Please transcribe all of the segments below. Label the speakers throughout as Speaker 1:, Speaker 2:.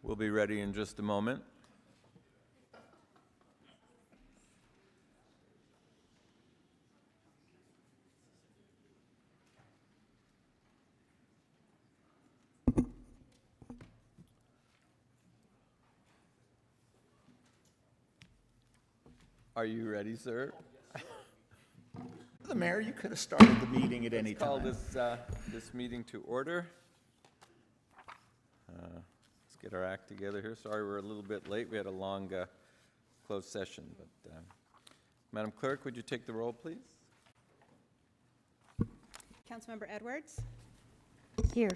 Speaker 1: We'll be ready in just a moment. Are you ready, sir?
Speaker 2: The mayor, you could have started the meeting at any
Speaker 1: Call
Speaker 2: time.
Speaker 1: this meeting to order. Let's get our act together here. Sorry we're a little bit late. We had a long closed session. But Madam Clerk, would you take the roll, please?
Speaker 3: Councilmember Edwards.
Speaker 4: Here.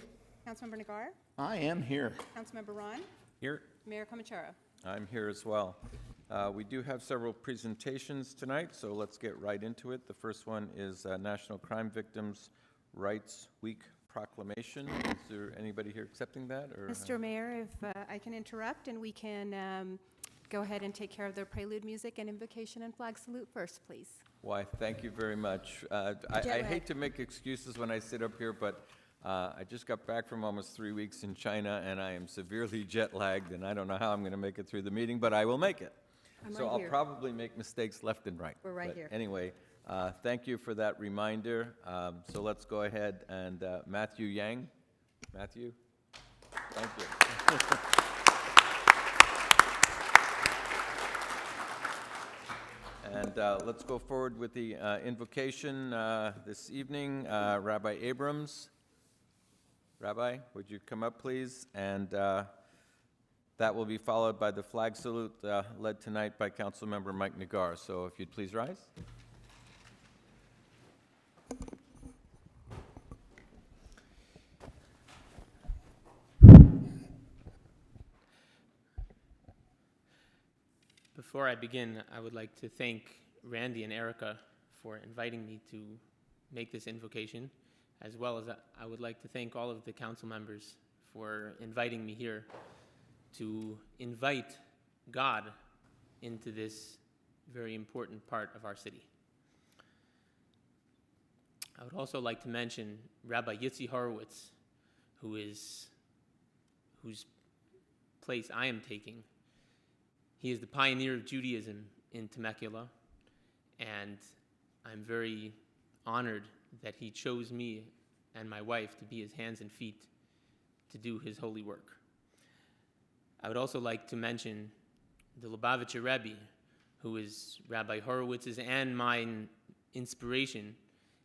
Speaker 3: Councilmember Nagar.
Speaker 2: I am here.
Speaker 3: Councilmember Ron.
Speaker 1: Here.
Speaker 3: Mayor Comachero.
Speaker 1: I'm here as well. We do have several presentations tonight, so let's get right into it. The first one is National Crime Victims' Rights Week proclamation. Is there anybody here accepting that? Or,
Speaker 3: Mr. Mayor, if I can interrupt and we can go ahead and take care of the prelude music and invocation and flag salute first, please.
Speaker 1: Why, thank you very much. I hate to make excuses when I sit up here, but I just got back from almost 3 weeks in China, and I am severely jet lagged, and I don't know how I'm going to make it through the meeting, but I will make it. So I'll probably make mistakes left and right.
Speaker 3: We're right
Speaker 1: but
Speaker 3: here.
Speaker 1: Anyway, thank you for that reminder. So let's go ahead and Matthew Yang. Matthew, thank you. And let's go forward with the invocation this evening. Rabbi Abrams. Rabbi, would you come up, please? And that will be followed by the flag salute led tonight by Councilmember Mike Nagar. So if you'd please rise.
Speaker 5: Before I begin, I would like to thank Randy and Erica for inviting me to make this invocation, as well as I would like to thank all of the council members for inviting me here to invite God into this very important part of our city. I would also like to mention Rabbi Yitzi Horowitz, whose place I am taking. He is the pioneer of Judaism in Temecula, and I'm very honored that he chose me and my wife to be his hands and feet to do his holy work. I would also like to mention the Lubavitcher Rebbe, who is Rabbi Horowitz's and mine inspiration,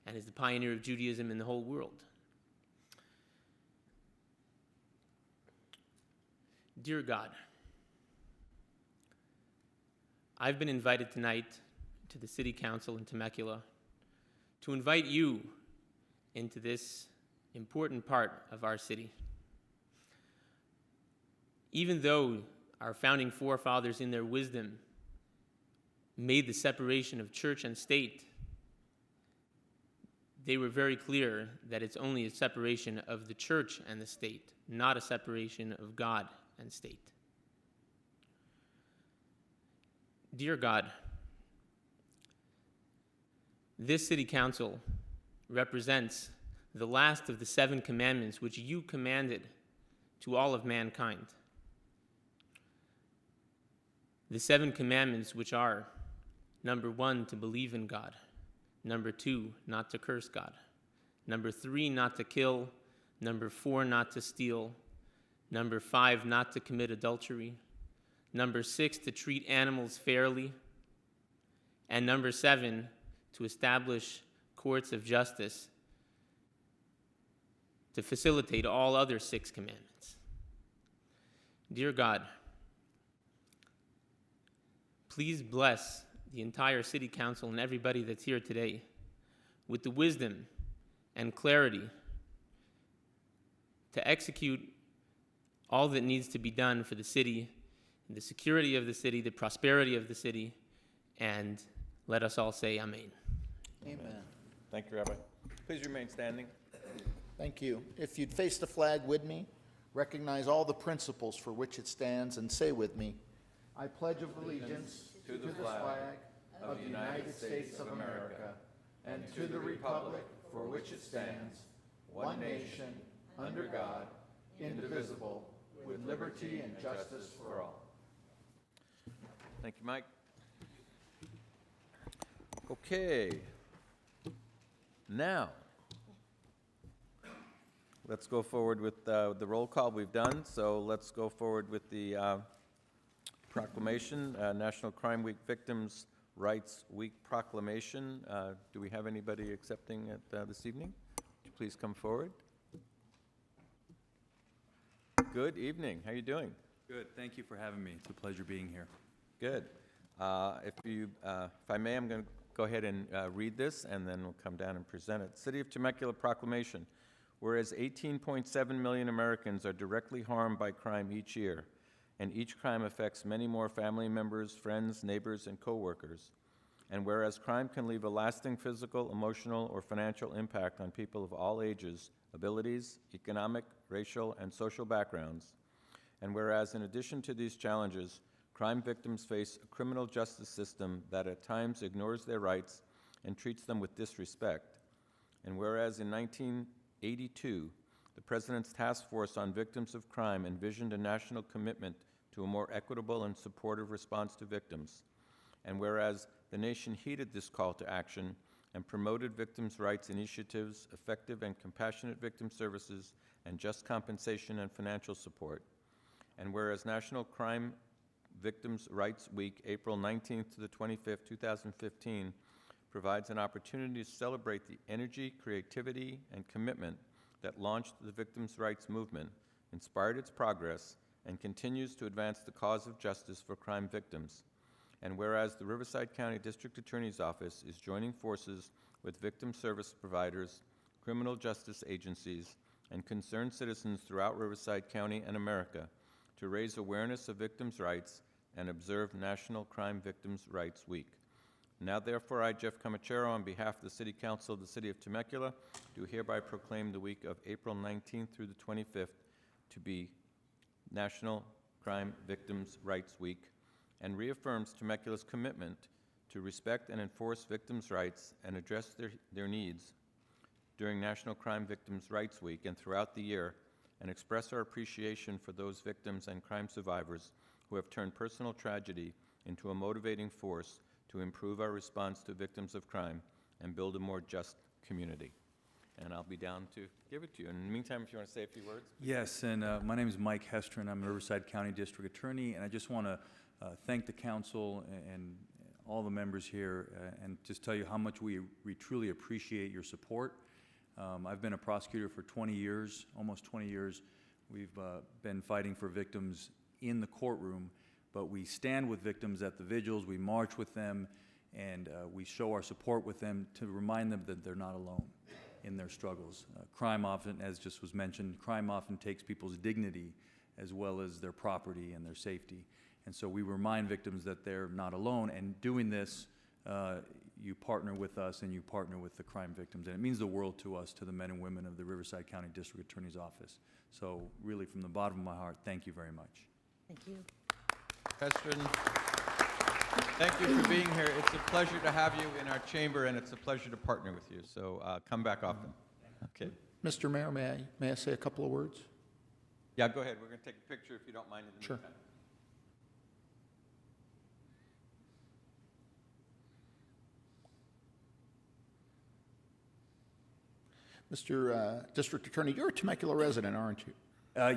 Speaker 5: and is the pioneer of Judaism in the whole world. Dear God, I've been invited tonight to the City Council in Temecula to invite you into this important part of our city. Even though our founding forefathers in their wisdom made the separation of church and state, they were very clear that it's only a separation of the church and the state, not a separation of God and state. Dear God, this city council represents the last of the 7 commandments which you commanded to all of mankind. The 7 commandments, which are, number 1, to believe in God. Number 2, not to curse God. Number 3, not to kill. Number 4, not to steal. Number 5, not to commit adultery. Number 6, to treat animals fairly. And number 7, to establish courts of justice to facilitate all other 6 commandments. Dear God, please bless the entire City Council and everybody that's here today with the wisdom and clarity to execute all that needs to be done for the city, the security of the city, the prosperity of the city, and let us all say amen.
Speaker 2: Amen.
Speaker 1: Thank you, Rabbi. Please remain standing.
Speaker 2: Thank you. If you'd face the flag with me, recognize all the principles for which it stands, and say with me, I pledge allegiance to the flag of the United States of America and to the republic for which it stands, one nation, under God, indivisible, with liberty, and justice for all.
Speaker 1: Thank you, Mike. Okay. Now, let's go forward with the roll call we've done. So let's go forward with the proclamation, National Crime Week Victims' Rights Week proclamation. Do we have anybody accepting it this evening? Would you please come forward? Good evening. How are you doing?
Speaker 4: Good. Thank you for having me. It's a pleasure being here.
Speaker 1: Good. If I may, I'm going to go ahead and read this, and then we'll come down and present it. City of Temecula Proclamation. Whereas 18.7 million Americans are directly harmed by crime each year, and each crime affects many more family members, friends, neighbors, and coworkers. And whereas crime can leave a lasting physical, emotional, or financial impact on people of all ages, abilities, economic, racial, and social backgrounds. And whereas in addition to these challenges, crime victims face a criminal justice system that at times ignores their rights and treats them with disrespect. And whereas in 1982, the President's Task Force on Victims of Crime envisioned a national commitment to a more equitable and supportive response to victims. And whereas the nation heeded this call to action and promoted victims' rights initiatives, effective and compassionate victim services, and just compensation and financial support. And whereas National Crime Victims' Rights Week, April 19th to the 25th, 2015, provides an opportunity to celebrate the energy, creativity, and commitment that launched the victims' rights movement, inspired its progress, and continues to advance the cause of justice for crime victims. And whereas the Riverside County District Attorney's Office is joining forces with victim service providers, criminal justice agencies, and concerned citizens throughout Riverside County and America to raise awareness of victims' rights and observe National Crime Victims' Rights Week. Now, therefore, I, Jeff Comachero, on behalf of the City Council of the City of Temecula, do hereby proclaim the week of April 19th through the 25th to be National Crime Victims' Rights Week, and reaffirms Temecula's commitment to respect and enforce victims' rights and address their needs during National Crime Victims' Rights Week and throughout the year, and express our appreciation for those victims and crime survivors who have turned personal tragedy into a motivating force to improve our response to victims of crime and build a more just community. And I'll be down to give it to you. In the meantime, if you want to say a few words.
Speaker 4: Yes, and my name is Mike Hestron. I'm a Riverside County District Attorney, and I just want to thank the council and all the members here and just tell you how much we truly appreciate your support. I've been a prosecutor for 20 years, almost 20 years. We've been fighting for victims in the courtroom, but we stand with victims at the vigils, we march with them, and we show our support with them to remind them that they're not alone in their struggles. Crime often, as just was mentioned, crime often takes people's dignity as well as their property and their safety. And so we remind victims that they're not alone, and doing this, you partner with us and you partner with the crime victims. And it means the world to us, to the men and women of the Riverside County District Attorney's Office. So really, from the bottom of my heart, thank you very much.
Speaker 6: Thank you.
Speaker 1: Hestron, thank you for being here. It's a pleasure to have you in our chamber, and it's a pleasure to partner with you. So come back often. Okay.
Speaker 2: Mr. Mayor, may I say a couple of words?
Speaker 1: Yeah, go ahead. We're going to take a picture if you don't mind in the
Speaker 2: Sure.
Speaker 1: meantime.
Speaker 2: Mr. District Attorney, you're a Temecula resident, aren't you?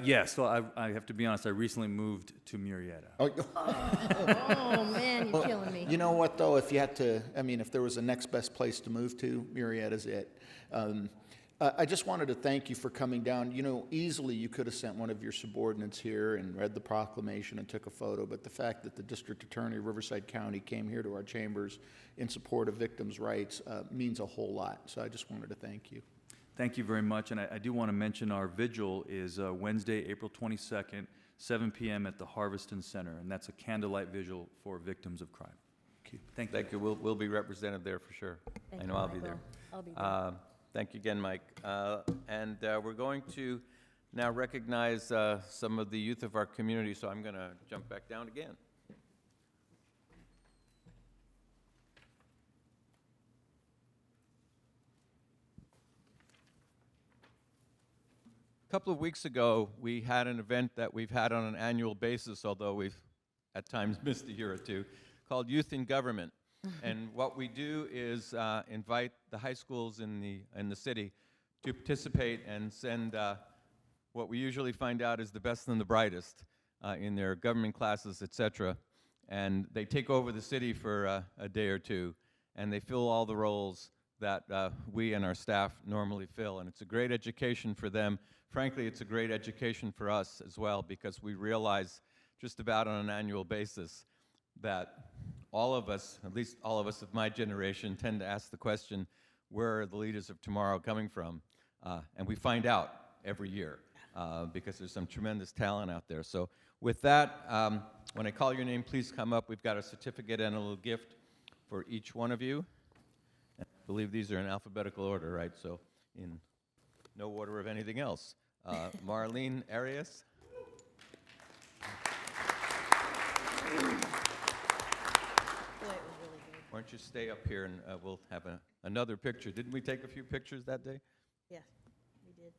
Speaker 4: Yes, well, I have to be honest, I recently moved to Murrieta.
Speaker 2: Oh,
Speaker 6: Oh, man, you're killing me.
Speaker 2: you know what, though? If you had to, I mean, if there was a next best place to move to, Murrieta's it. I just wanted to thank you for coming down. You know, easily you could have sent one of your subordinates here and read the proclamation and took a photo, but the fact that the District Attorney of Riverside County came here to our chambers in support of victims' rights means a whole lot. So I just wanted to thank you.
Speaker 4: Thank you very much, and I do want to mention our vigil is Wednesday, April 22nd, 7 p.m. at the Harveston Center, and that's a candlelight vigil for victims of crime. Thank you.
Speaker 1: Thank you. We'll be represented there for sure.
Speaker 6: Thank
Speaker 1: I
Speaker 6: you,
Speaker 1: know I'll be there.
Speaker 6: I'll be there.
Speaker 1: Thank you again, Mike. And we're going to now recognize some of the youth of our community, so I'm going to jump back down again. couple of weeks ago, we had an event that we've had on an annual basis, although we've at times missed a year or two, called Youth in Government. And what we do is invite the high schools in the city to participate and send what we usually find out is the best and the brightest in their government classes, etc. And they take over the city for a day or two, and they fill all the roles that we and our staff normally fill. And it's a great education for them. Frankly, it's a great education for us as well, because we realize just about on an annual basis that all of us, at least all of us of my generation, tend to ask the question, where are the leaders of tomorrow coming from? And we find out every year because there's some tremendous talent out there. So with that, when I call your name, please come up. We've got a certificate and a little gift for each one of you. I believe these are in alphabetical order, right? So in no order of anything else. Marlene Arias.
Speaker 6: Boy, it was really good.
Speaker 1: Why don't you stay up here and we'll have another picture. Didn't we take a few pictures that day?
Speaker 6: Yeah, we did.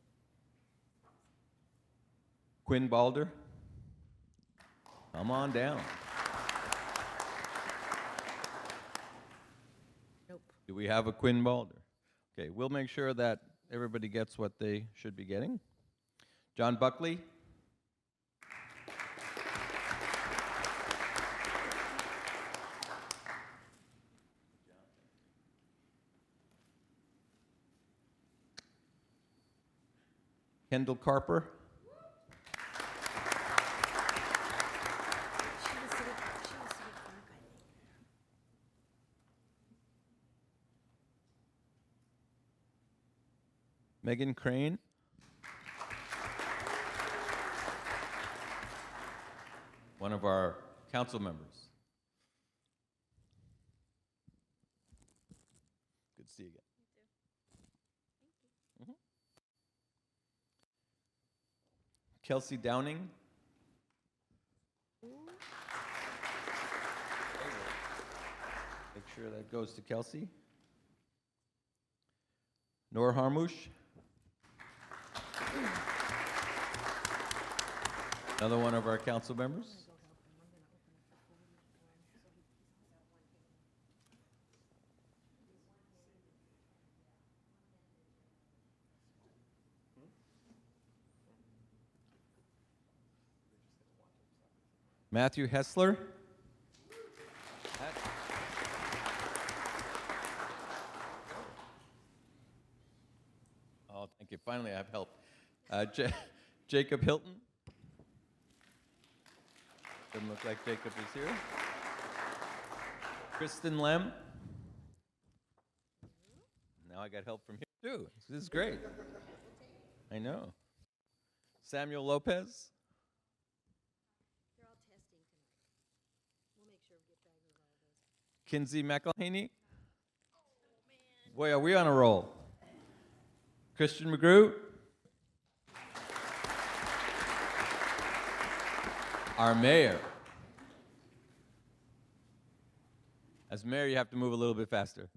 Speaker 1: Quinn Balder. Come on down.
Speaker 6: Nope.
Speaker 1: Do we have a Quinn Balder? Okay, we'll make sure that everybody gets what they should be getting. John Buckley. Kendall Carper.
Speaker 6: She was Civic Clerk, I think.
Speaker 1: Megan Crane. One of our council members. Good to see you again. Kelsey Downing. Make sure that goes to Kelsey. Nor Harmouche. Another one of our council members. Matthew Hessler. Oh, thank you. Finally, I have help. Jacob Hilton. Doesn't look like Jacob is here. Kristen Lem. Now I got help from here, too. This is great. I know. Samuel Lopez.
Speaker 6: They're all testing tonight. We'll make sure we get back with all those.
Speaker 1: Kinsey McElhaney. Boy, are we on a roll. Christian McGrew. Our mayor. As mayor, you have to move a little bit faster.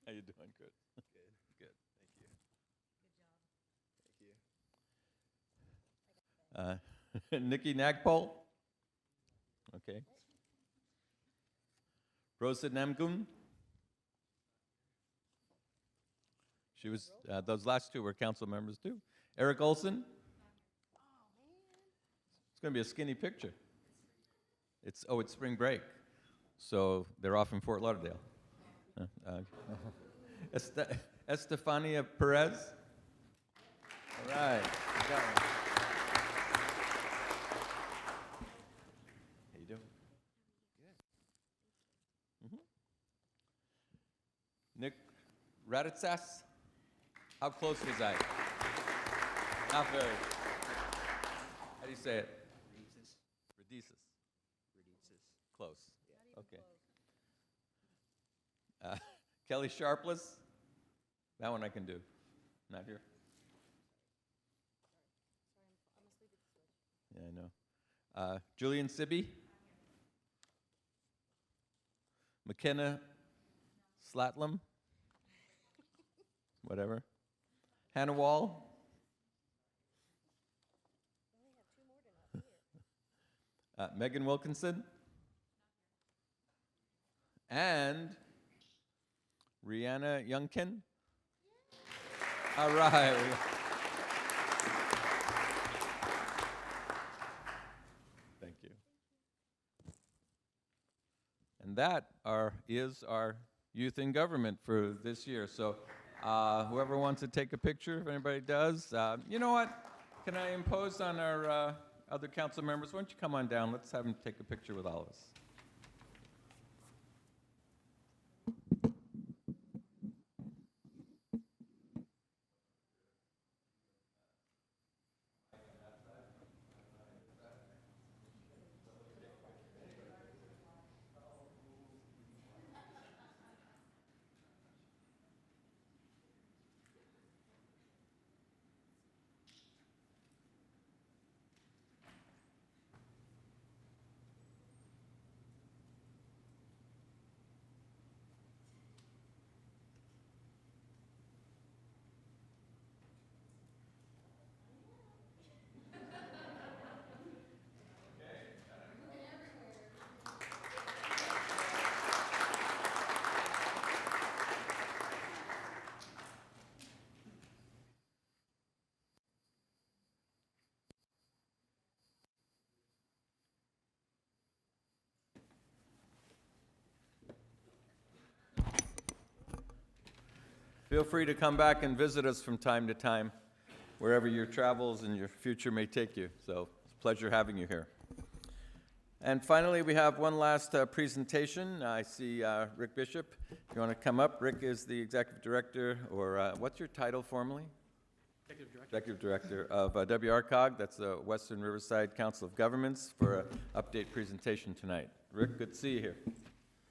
Speaker 1: How you doing? Good. Good. Thank you. Good job. Nikki Nagpol. Okay. Rosa Namgun. She was, those last two were council members too. Eric Olson. It's going to be a skinny picture. It's spring break, so they're off in Fort Lauderdale. Estefania Perez. All right. You got one. How you doing? Good. Nick Raditsas. How close was I? Not very. How do you say it? Radices. Close. Okay. Kelly Sharpless. That one I can do. Not here. Yeah, I know. Julian Sibby. McKenna Slatlam. Whatever. Hannah Wall. Megan Wilkinson. And Rihanna Youngkin. All right. Thank you. And that is our youth in government for this year. So whoever wants to take a picture, if anybody does, you know what? Can I impose on our other council members? Why don't you come on down? Let's have them take a picture with all of us. Feel free to come back and visit us from time to time, wherever your travels and your future may take you. So it's a pleasure having you here. And finally, we have one last presentation. I see Rick Bishop. If you want to come up, Rick is the Executive Director, or what's your title formally? Executive Director of WRCOG. That's the Western Riverside Council of Governments, for an update presentation tonight. Rick, good to see you here.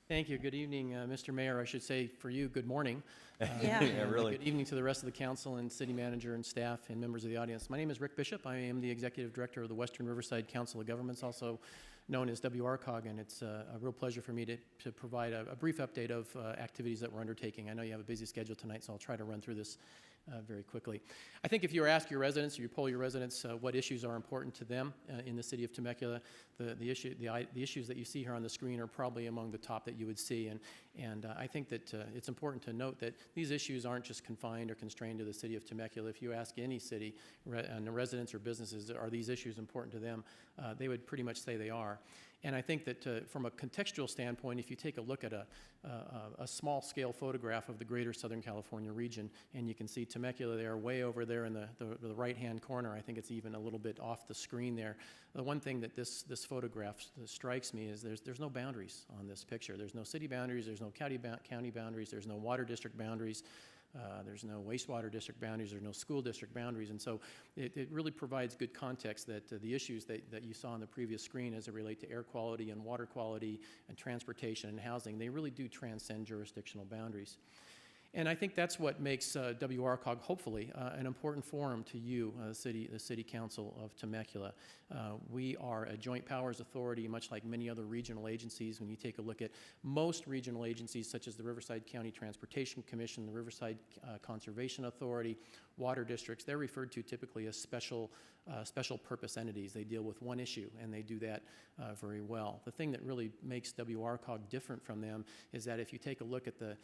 Speaker 7: Thank you. Good evening, Mr. Mayor. I should say for you, good morning.
Speaker 3: Yeah.
Speaker 7: And
Speaker 1: really.
Speaker 7: Good evening to the rest of the council and city manager and staff and members of the audience. My name is Rick Bishop. I am the Executive Director of the Western Riverside Council of Governments, also known as WRCOG, and it's a real pleasure for me to provide a brief update of activities that we're undertaking. I know you have a busy schedule tonight, so I'll try to run through this very quickly. I think if you ask your residents, or you poll your residents, what issues are important to them in the city of Temecula, the issues that you see here on the screen are probably among the top that you would see. And I think that it's important to note that these issues aren't just confined or constrained to the city of Temecula. If you ask any city, residents or businesses, are these issues important to them, they would pretty much say they are. And I think that from a contextual standpoint, if you take a look at a small-scale photograph of the greater Southern California region, and you can see Temecula there, way over there in the right-hand corner. I think it's even a little bit off the screen there. The one thing that this photograph strikes me is there's no boundaries on this picture. There's no city boundaries, there's no county boundaries, there's no water district boundaries. There's no wastewater district boundaries, there's no school district boundaries, and so it really provides good context that the issues that you saw on the previous screen as it relate to air quality and water quality and transportation and housing, they really do transcend jurisdictional boundaries. And I think that's what makes WRCOG, hopefully, an important forum to you, the City Council of Temecula. We are a joint powers authority, much like many other regional agencies. When you take a look at most regional agencies, such as the Riverside County Transportation Commission, the Riverside Conservation Authority, water districts, they're referred to typically as special purpose entities. They deal with one issue, and they do that very well. The thing that really makes WRCOG different from them is that if you take a look at the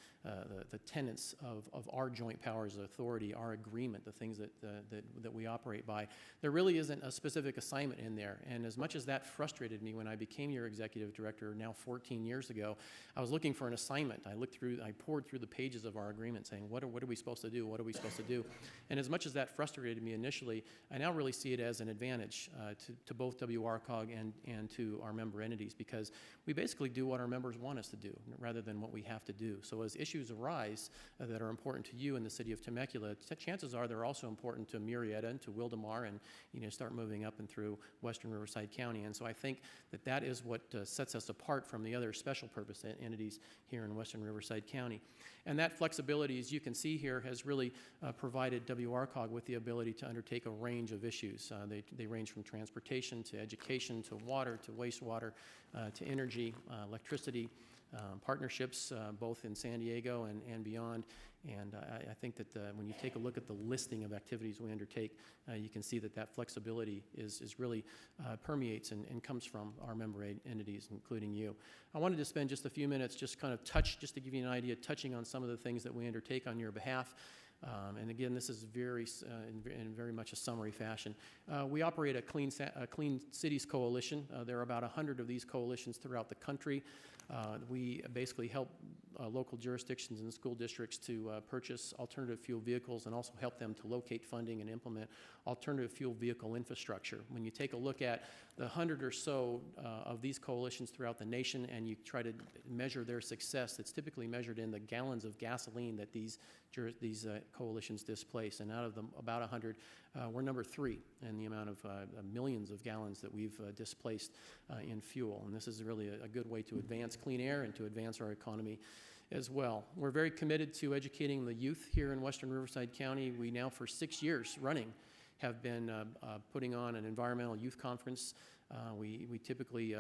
Speaker 7: tenets of our joint powers authority, our agreement, the things that we operate by, there really isn't a specific assignment in there. And as much as that frustrated me when I became your executive director now 14 years ago, I was looking for an assignment. I poured through the pages of our agreement saying, what are we supposed to do? What are we supposed to do? And as much as that frustrated me initially, I now really see it as an advantage to both WRCOG and to our member entities, because we basically do what our members want us to do rather than what we have to do. So as issues arise that are important to you in the city of Temecula, chances are they're also important to Murrieta and to Wildomar, and start moving up and through Western Riverside County. And so I think that is what sets us apart from the other special purpose entities here in Western Riverside County. And that flexibility, as you can see here, has really provided WRCOG with the ability to undertake a range of issues. They range from transportation to education to water to wastewater to energy, electricity, partnerships, both in San Diego and beyond. And I think that when you take a look at the listing of activities we undertake, you can see that that flexibility is really permeates and comes from our member entities, including you. I wanted to spend just a few minutes just kind of just to give you an idea, touching on some of the things that we undertake on your behalf. And again, this is in very much a summary fashion. We operate a Clean Cities Coalition. There are about 100 of these coalitions throughout the country. We basically help local jurisdictions and school districts to purchase alternative fuel vehicles and also help them to locate funding and implement alternative fuel vehicle infrastructure. When you take a look at the 100 or so of these coalitions throughout the nation and you try to measure their success, it's typically measured in the gallons of gasoline that these coalitions displace. And out of them, about 100, we're number 3 in the amount of millions of gallons that we've displaced in fuel. And this is really a good way to advance clean air and to advance our economy as well. We're very committed to educating the youth here in Western Riverside County. We now, for 6 years running, have been putting on an environmental youth conference. We typically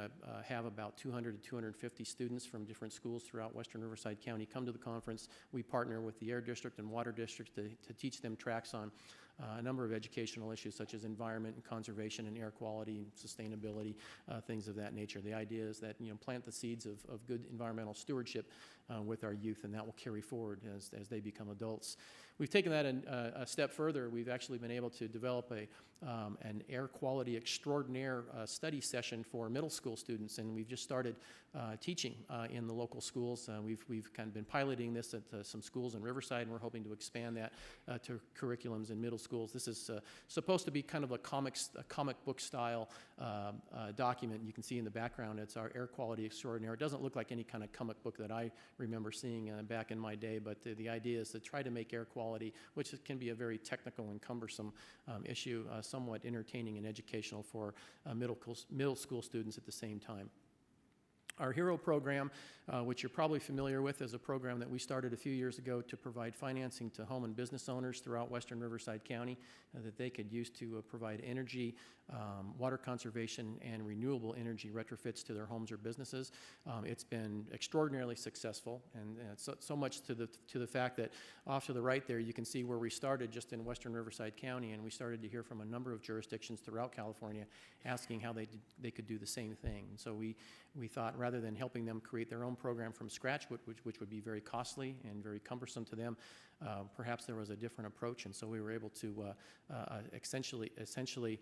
Speaker 7: have about 200 to 250 students from different schools throughout Western Riverside County come to the conference. We partner with the Air District and Water District to teach them tracks on a number of educational issues such as environment and conservation and air quality and sustainability, things of that nature. The idea is that, plant the seeds of good environmental stewardship with our youth, and that will carry forward as they become adults. We've taken that a step further. We've actually been able to develop an air quality extraordinaire study session for middle school students, and we've just started teaching in the local schools. We've kind of been piloting this at some schools in Riverside, and we're hoping to expand that to curriculums in middle schools. This is supposed to be kind of a comic book style document. You can see in the background, it's our air quality extraordinaire. It doesn't look like any kind of comic book that I remember seeing back in my day, but the idea is to try to make air quality, which can be a very technical and cumbersome issue, somewhat entertaining and educational for middle school students at the same time. Our HERO program, which you're probably familiar with, is a program that we started a few years ago to provide financing to home and business owners throughout Western Riverside County that they could use to provide energy, water conservation, and renewable energy retrofits to their homes or businesses. It's been extraordinarily successful, and so much to the fact that off to the right there, you can see where we started just in Western Riverside County, and we started to hear from a number of jurisdictions throughout California asking how they could do the same thing. And so we thought, rather than helping them create their own program from scratch, which would be very costly and very cumbersome to them, perhaps there was a different approach, and so we were able to essentially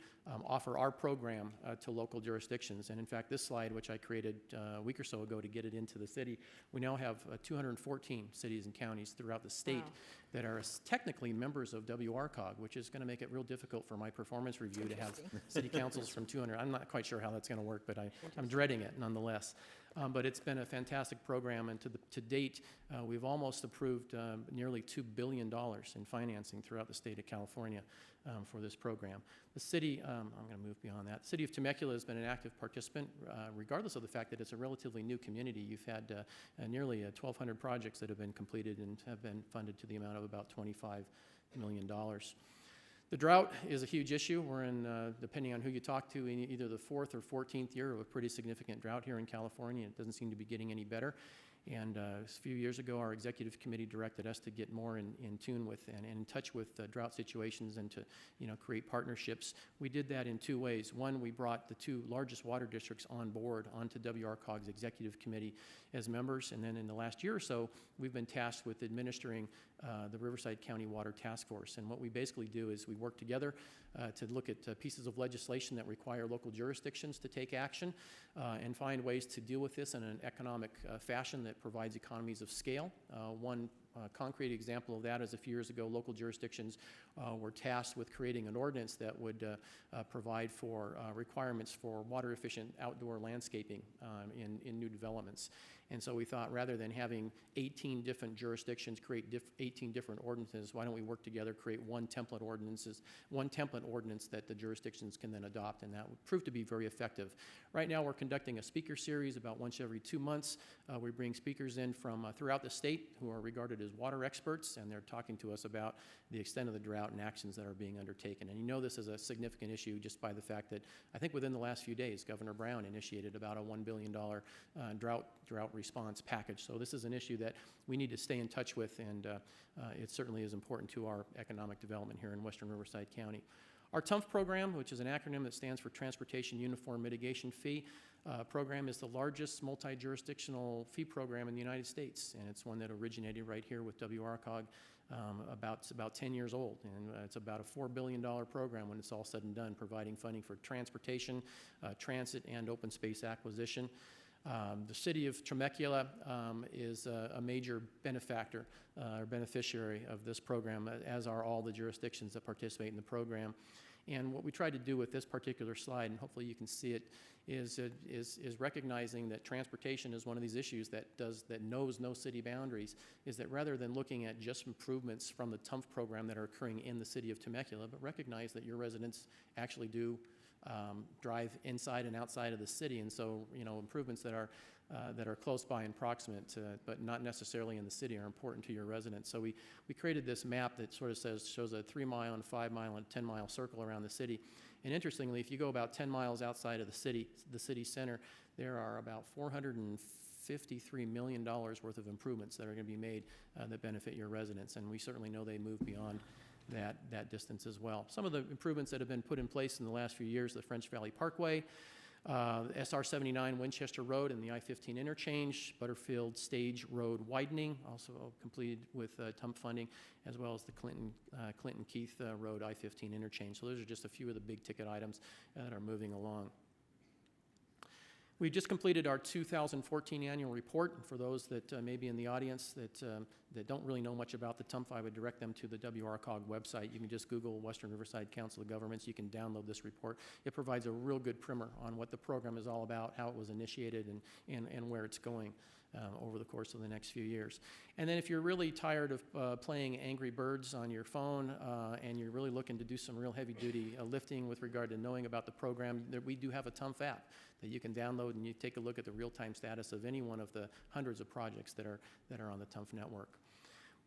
Speaker 7: offer our program to local jurisdictions. And in fact, this slide, which I created a week or so ago to get it into the city, we now have 214 cities and counties throughout the state that are technically members of WRCOG, which is going to make it real difficult for my performance review to have city councils from 200. I'm not quite sure how that's going to work, but I'm dreading it nonetheless. But it's been a fantastic program, and to date, we've almost approved nearly $2 billion in financing throughout the state of California for this program. The city, I'm going to move beyond that. The city of Temecula has been an active participant, regardless of the fact that it's a relatively new community. You've had nearly 1,200 projects that have been completed and have been funded to the amount of about $25 million. The drought is a huge issue. We're in, depending on who you talk to, in either the 4th or 14th year of a pretty significant drought here in California. It doesn't seem to be getting any better. And a few years ago, our executive committee directed us to get more in tune with and in touch with drought situations and to create partnerships. We did that in 2 ways. One, we brought the 2 largest water districts on board onto WRCOG's executive committee as members. And then in the last year or so, we've been tasked with administering the Riverside County Water Task Force. And what we basically do is we work together to look at pieces of legislation that require local jurisdictions to take action and find ways to deal with this in an economic fashion that provides economies of scale. One concrete example of that is a few years ago, local jurisdictions were tasked with creating an ordinance that would provide for requirements for water-efficient outdoor landscaping in new developments. And so we thought, rather than having 18 different jurisdictions create 18 different ordinances, why don't we work together, create one template ordinance that the jurisdictions can then adopt, and that would prove to be very effective. Right now, we're conducting a speaker series about once every 2 months. We bring speakers in from throughout the state who are regarded as water experts, and they're talking to us about the extent of the drought and actions that are being undertaken. And this is a significant issue just by the fact that I think within the last few days, Governor Brown initiated about a $1 billion drought response package. So this is an issue that we need to stay in touch with, and it certainly is important to our economic development here in Western Riverside County. Our TUMF program, which is an acronym that stands for Transportation Uniform Mitigation Fee program, is the largest multi-jurisdictional fee program in the United States, and it's one that originated right here with WRCOG. It's about 10 years old, and it's about a $4 billion program when it's all said and done, providing funding for transportation, transit, and open space acquisition. The city of Temecula is a major benefactor or beneficiary of this program, as are all the jurisdictions that participate in the program. And what we tried to do with this particular slide, and hopefully you can see it, is recognizing that transportation is one of these issues that knows no city boundaries, is that rather than looking at just improvements from the TUMF program that are occurring in the city of Temecula, but recognize that your residents actually do drive inside and outside of the city, and so improvements that are close by and proximate, but not necessarily in the city, are important to your residents. So we created this map that sort of shows a 3-mile and 5-mile and 10-mile circle around the city. And interestingly, if you go about 10 miles outside of the city center, there are about $453 million worth of improvements that are going to be made that benefit your residents, and we certainly know they move beyond that distance as well. Some of the improvements that have been put in place in the last few years: the French Valley Parkway, SR 79 Winchester Road and the I-15 interchange, Butterfield Stage Road widening, also completed with TUMP funding, as well as the Clinton Keith Road I-15 interchange. So those are just a few of the big ticket items that are moving along. We just completed our 2014 annual report. For those that may be in the audience that don't really know much about the TUMF, I would direct them to the WRCOG website. You can just Google Western Riverside Council of Governments. You can download this report. It provides a real good primer on what the program is all about, how it was initiated, and where it's going over the course of the next few years. And then if you're really tired of playing Angry Birds on your phone and you're really looking to do some real heavy-duty lifting with regard to knowing about the program, we do have a TUMF app that you can download, and you take a look at the real-time status of any one of the hundreds of projects that are on the TUMF network.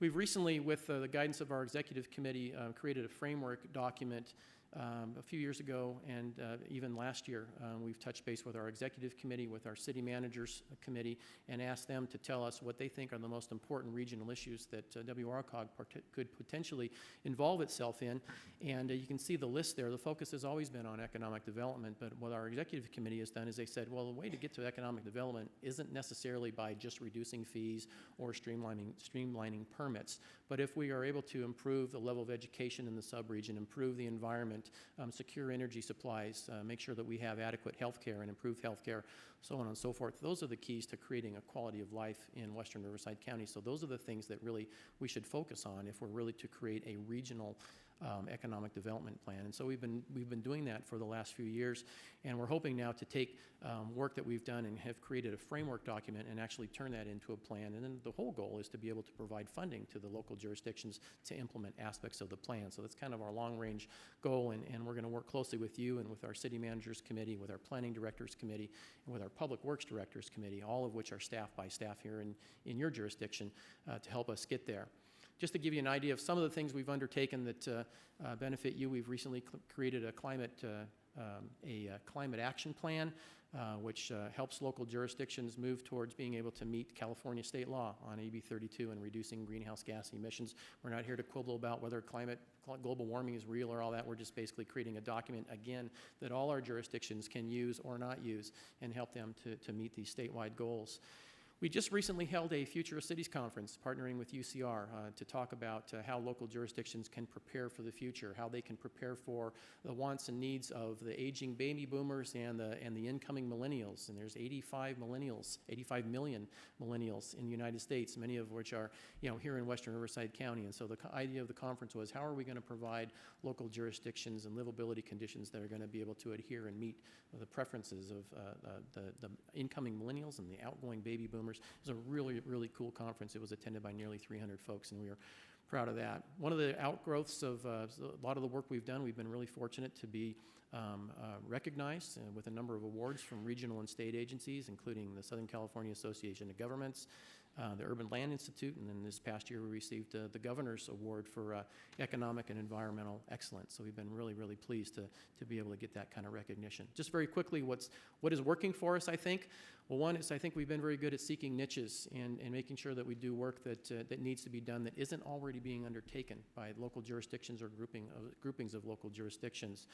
Speaker 7: We've recently, with the guidance of our executive committee, created a framework document a few years ago, and even last year. We've touched base with our executive committee, with our city managers committee, and asked them to tell us what they think are the most important regional issues that WRCOG could potentially involve itself in. And you can see the list there. The focus has always been on economic development, but what our executive committee has done is they said, well, the way to get to economic development isn't necessarily by just reducing fees or streamlining permits, but if we are able to improve the level of education in the subregion, improve the environment, secure energy supplies, make sure that we have adequate health care and improved health care, so on and so forth. Those are the keys to creating a quality of life in Western Riverside County. So those are the things that really we should focus on if we're really to create a regional economic development plan. And so we've been doing that for the last few years, and we're hoping now to take work that we've done and have created a framework document and actually turn that into a plan. And then the whole goal is to be able to provide funding to the local jurisdictions to implement aspects of the plan. So that's kind of our long-range goal, and we're going to work closely with you and with our city managers committee, with our planning directors committee, and with our public works directors committee, all of which are staffed by staff here in your jurisdiction to help us get there. Just to give you an idea of some of the things we've undertaken that benefit you, we've recently created a climate action plan, which helps local jurisdictions move towards being able to meet California state law on AB 32 and reducing greenhouse gas emissions. We're not here to quibble about whether global warming is real or all that. We're just basically creating a document, again, that all our jurisdictions can use or not use and help them to meet these statewide goals. We just recently held a Future of Cities conference, partnering with UCR, to talk about how local jurisdictions can prepare for the future, how they can prepare for the wants and needs of the aging baby boomers and the incoming millennials. And there's 85 million millennials in the United States, many of which are here in Western Riverside County. And so the idea of the conference was, how are we going to provide local jurisdictions and livability conditions that are going to be able to adhere and meet the preferences of the incoming millennials and the outgoing baby boomers. It was a really, really cool conference. It was attended by nearly 300 folks, and we were proud of that. One of the outgrowths of a lot of the work we've done, we've been really fortunate to be recognized with a number of awards from regional and state agencies, including the Southern California Association of Governments, the Urban Land Institute, and then this past year we received the Governor's Award for Economic and Environmental Excellence. So we've been really, really pleased to be able to get that kind of recognition. Just very quickly, what is working for us, I think? Well, one is I think we've been very good at seeking niches and making sure that we do work that needs to be done that isn't already being undertaken by local jurisdictions or groupings of local jurisdictions.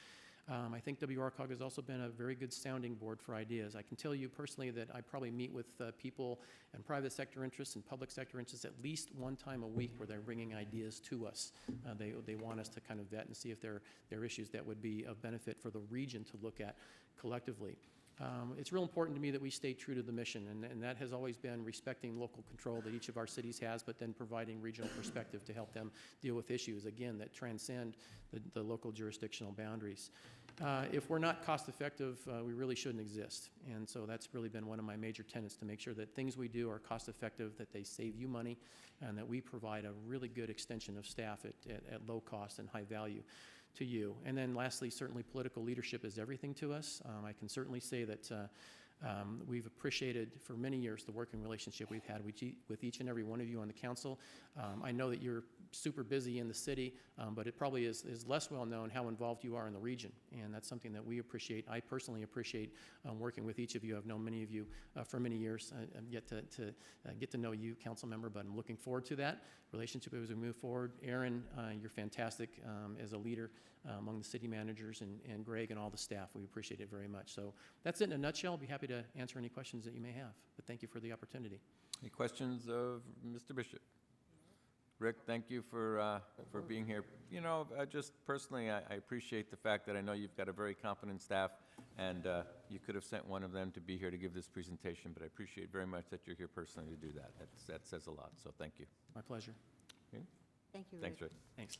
Speaker 7: I think WRCOG has also been a very good sounding board for ideas. I can tell you personally that I probably meet with people and private sector interests and public sector interests at least one time a week where they're bringing ideas to us. They want us to kind of vet and see if there are issues that would be of benefit for the region to look at collectively. It's real important to me that we stay true to the mission, and that has always been respecting local control that each of our cities has, but then providing regional perspective to help them deal with issues, again, that transcend the local jurisdictional boundaries. If we're not cost effective, we really shouldn't exist. And so that's really been one of my major tenets, to make sure that things we do are cost effective, that they save you money, and that we provide a really good extension of staff at low cost and high value to you. And then lastly, certainly political leadership is everything to us. I can certainly say that we've appreciated for many years the working relationship we've had with each and every one of you on the council. I know that you're super busy in the city, but it probably is less well known how involved you are in the region, and that's something that we appreciate. I personally appreciate working with each of you. I've known many of you for many years. I'm yet to get to know you, council member, but I'm looking forward to that relationship as we move forward. Aaron, you're fantastic as a leader among the city managers, and Greg and all the staff. We appreciate it very much. So that's it in a nutshell. I'll be happy to answer any questions that you may have, but thank you for the opportunity.
Speaker 1: Any questions of Mr. Bishop? Rick, thank you for being here. You know, just personally, I appreciate the fact that I know you've got a very competent staff, and you could have sent one of them to be here to give this presentation, but I appreciate very much that you're here personally to do that. That says a lot, so thank you.
Speaker 7: My pleasure.
Speaker 1: Okay?
Speaker 6: Thank you, Rick.
Speaker 1: Thanks, Rick.
Speaker 7: Thanks.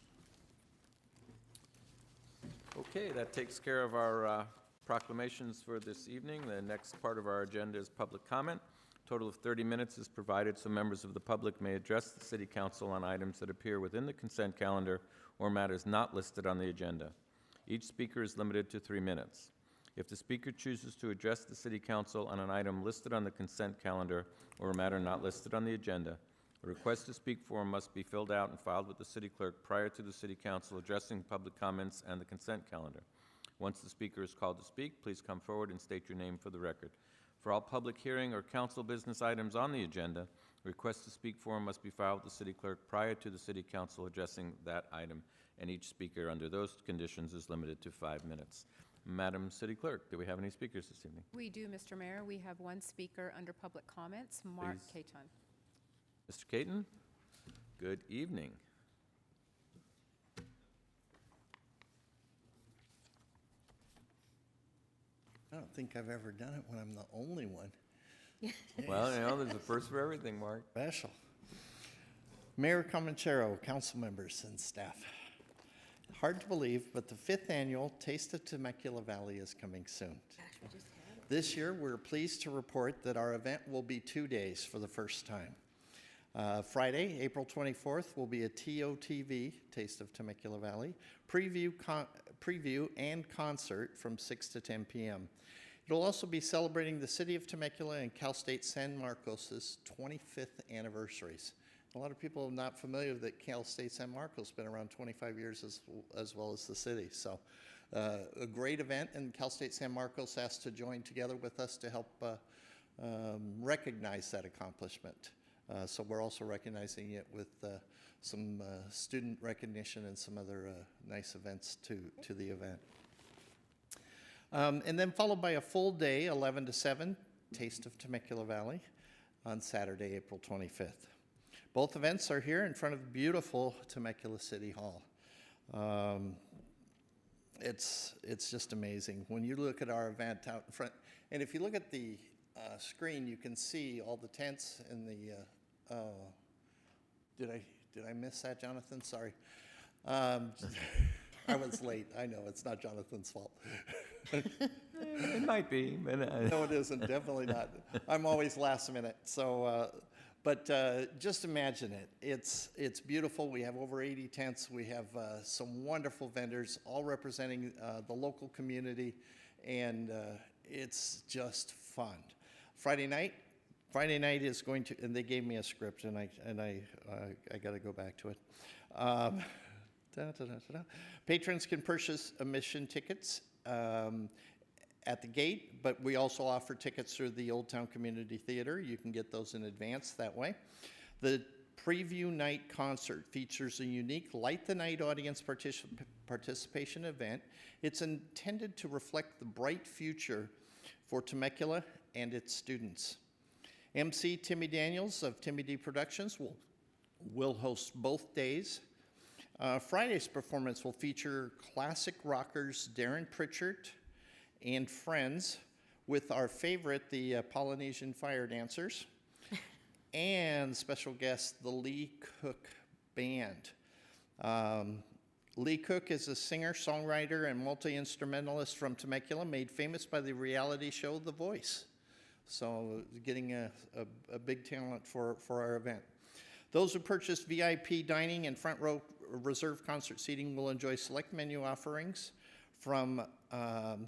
Speaker 1: Okay, that takes care of our proclamations for this evening. The next part of our agenda is public comment. A total of 30 minutes is provided so members of the public may address the City Council on items that appear within the consent calendar or matters not listed on the agenda. Each speaker is limited to 3 minutes. If the speaker chooses to address the City Council on an item listed on the consent calendar or a matter not listed on the agenda, a request to speak form must be filled out and filed with the City Clerk prior to the City Council addressing public comments and the consent calendar. Once the speaker is called to speak, please come forward and state your name for the record. For all public hearing or council business items on the agenda, a request to speak form must be filed with the City Clerk prior to the City Council addressing that item, and each speaker under those conditions is limited to 5 minutes. Madam City Clerk, do we have any speakers this evening?
Speaker 3: We do, Mr. Mayor. We have one speaker under public comments, Mark
Speaker 1: Please.
Speaker 3: Caton.
Speaker 1: Mr. Caton, good evening.
Speaker 8: I don't think I've ever done it when I'm the only one.
Speaker 1: Well, you know, there's a first for everything, Mark.
Speaker 8: Special. Mayor Comanchero, council members, and staff. Hard to believe, but the 5th annual Taste of Temecula Valley is coming soon.
Speaker 6: Gosh, we just had it.
Speaker 8: This year, we're pleased to report that our event will be 2 days for the first time. Friday, April 24th, will be a TOTV, Taste of Temecula Valley, preview and concert from 6 to 10 p.m. It'll also be celebrating the city of Temecula and Cal State San Marcos' 25th anniversaries. A lot of people are not familiar that Cal State San Marcos has been around 25 years as well as the city. So a great event, and Cal State San Marcos asked to join together with us to help recognize that accomplishment. So we're also recognizing it with some student recognition and some other nice events to the event. And then followed by a full day, 11 to 7, Taste of Temecula Valley on Saturday, April 25th. Both events are here in front of beautiful Temecula City Hall. It's just amazing. When you look at our event out in front, and if you look at the screen, you can see all the tents and the, did I miss that, Jonathan? Sorry. I was late. I know, it's not Jonathan's fault.
Speaker 1: It might be, but
Speaker 8: No, it isn't, definitely not. I'm always last minute, so, but just imagine it. It's beautiful. We have over 80 tents. We have some wonderful vendors, all representing the local community, and it's just fun. Friday night, Friday night is going to, and they gave me a script, and I got to go back to it. Patrons can purchase admission tickets at the gate, but we also offer tickets through the Old Town Community Theater. You can get those in advance that way. The preview night concert features a unique Light the Night audience participation event. It's intended to reflect the bright future for Temecula and its students. MC Timmy Daniels of Timmy D Productions will host both days. Friday's performance will feature classic rockers Darren Pritchard and friends with our favorite, the Polynesian Fire Dancers, and special guest, the Lee Cook Band. Lee Cook is a singer, songwriter, and multi-instrumentalist from Temecula, made famous by the reality show The Voice. So getting a big talent for our event. Those who purchase VIP dining and front row reserved concert seating will enjoy select menu offerings from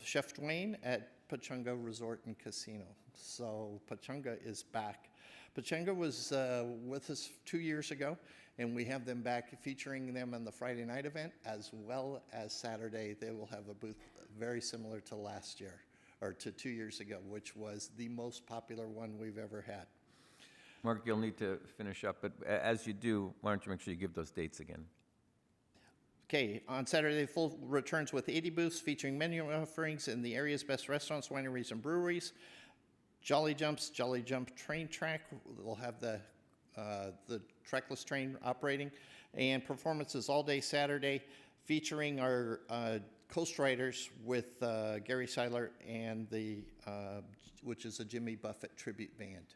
Speaker 8: Chef Dwayne at Pachanga Resort and Casino. So Pachanga is back. Pachanga was with us 2 years ago, and we have them back featuring them on the Friday night event as well as Saturday. They will have a booth very similar to last year, or to 2 years ago, which was the most popular one we've ever had.
Speaker 1: Mark, you'll need to finish up, but as you do, why don't you make sure you give those dates again?
Speaker 8: Okay, on Saturday, full returns with 80 booths featuring menu offerings in the area's best restaurants, wineries, and breweries. Jolly Jump train track. They'll have the trackless train operating, and performances all day Saturday, featuring our Coast Riders with Gary Seiler and which is a Jimmy Buffett tribute band.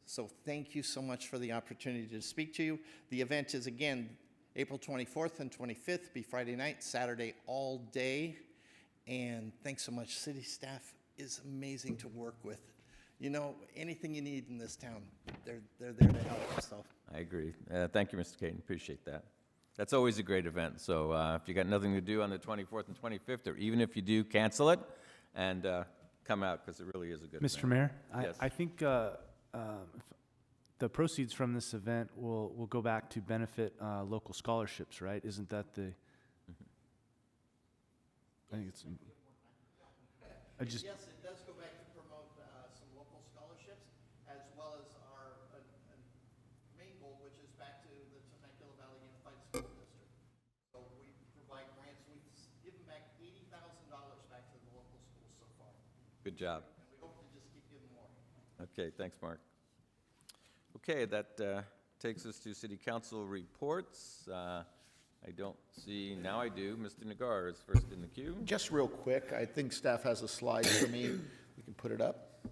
Speaker 8: So thank you so much for the opportunity to speak to you. The event is again April 24th and 25th, be Friday night, Saturday all day, and thanks so much. City staff is amazing to work with. You know, anything you need in this town, they're there to help. So
Speaker 1: I agree. Thank you, Mr. Caton. Appreciate that. That's always a great event. So if you got nothing to do on the 24th and 25th, or even if you do, cancel it and come out, because it really is a good
Speaker 9: Mr.
Speaker 1: event.
Speaker 9: Mayor,
Speaker 1: Yes.
Speaker 9: I think the proceeds from this event will go back to benefit local scholarships, right? Isn't that the? I think it's.
Speaker 8: yes, it does go back to promote some local scholarships, as well as our main goal, which is back to the Temecula Valley Unified School District. So we provide grants. We've given back $80,000 back to the local schools so far,
Speaker 1: Good job.
Speaker 8: and we hope to just keep giving more.
Speaker 1: Okay, thanks, Mark. Okay, that takes us to City Council reports. I don't see, now I do. Mr. Nagar is first in the queue.
Speaker 2: Just real quick, I think staff has a slide for me. We can put it up.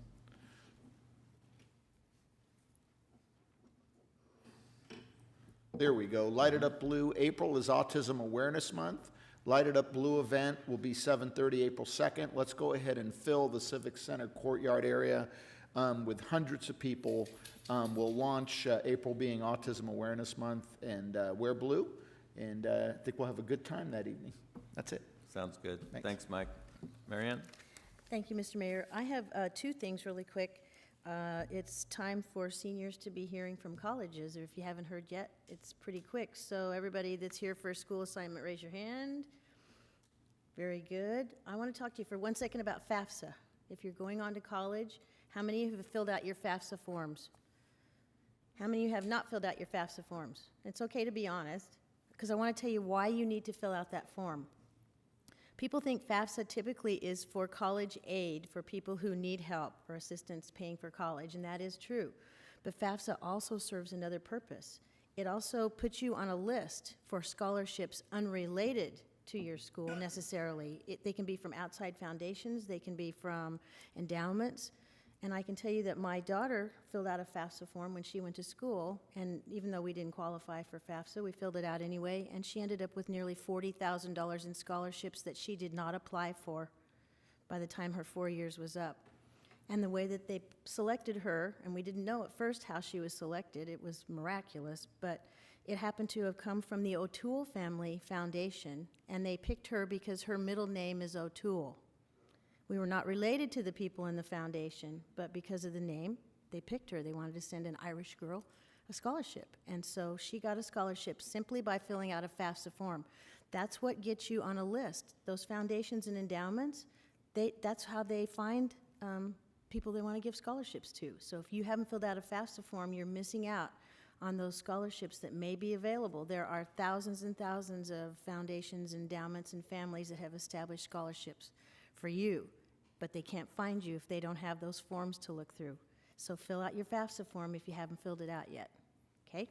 Speaker 2: There we go. Light It Up Blue. April is Autism Awareness Month. Light It Up Blue event will be 7:30 April 2nd. Let's go ahead and fill the Civic Center courtyard area with hundreds of people. We'll launch April being Autism Awareness Month, and wear blue. And I think we'll have a good time that evening. That's it.
Speaker 1: Sounds good.
Speaker 2: Thanks.
Speaker 1: Thanks, Mike. Marianne?
Speaker 6: Thank you, Mr. Mayor. I have two things really quick. It's time for seniors to be hearing from colleges, or if you haven't heard yet, it's pretty quick. So everybody that's here for a school assignment, raise your hand. Very good. I want to talk to you for 1 second about FAFSA. If you're going on to college, how many of you have filled out your FAFSA forms? How many of you have not filled out your FAFSA forms? It's okay to be honest, because I want to tell you why you need to fill out that form. People think FAFSA typically is for college aid for people who need help or assistance paying for college, and that is true. But FAFSA also serves another purpose. It also puts you on a list for scholarships unrelated to your school necessarily. They can be from outside foundations, they can be from endowments, and I can tell you that my daughter filled out a FAFSA form when she went to school, and even though we didn't qualify for FAFSA, we filled it out anyway, and she ended up with nearly $40,000 in scholarships that she did not apply for by the time her 4 years was up. And the way that they selected her, and we didn't know at first how she was selected, it was miraculous, but it happened to have come from the O'Toole Family Foundation, and they picked her because her middle name is O'Toole. We were not related to the people in the foundation, but because of the name, they picked her. They wanted to send an Irish girl a scholarship. And so she got a scholarship simply by filling out a FAFSA form. That's what gets you on a list. Those foundations and endowments, that's how they find people they want to give scholarships to. So if you haven't filled out a FAFSA form, you're missing out on those scholarships that may be available. There are thousands and thousands of foundations, endowments, and families that have established scholarships for you, but they can't find you if they don't have those forms to look through. So fill out your FAFSA form if you haven't filled it out yet, okay?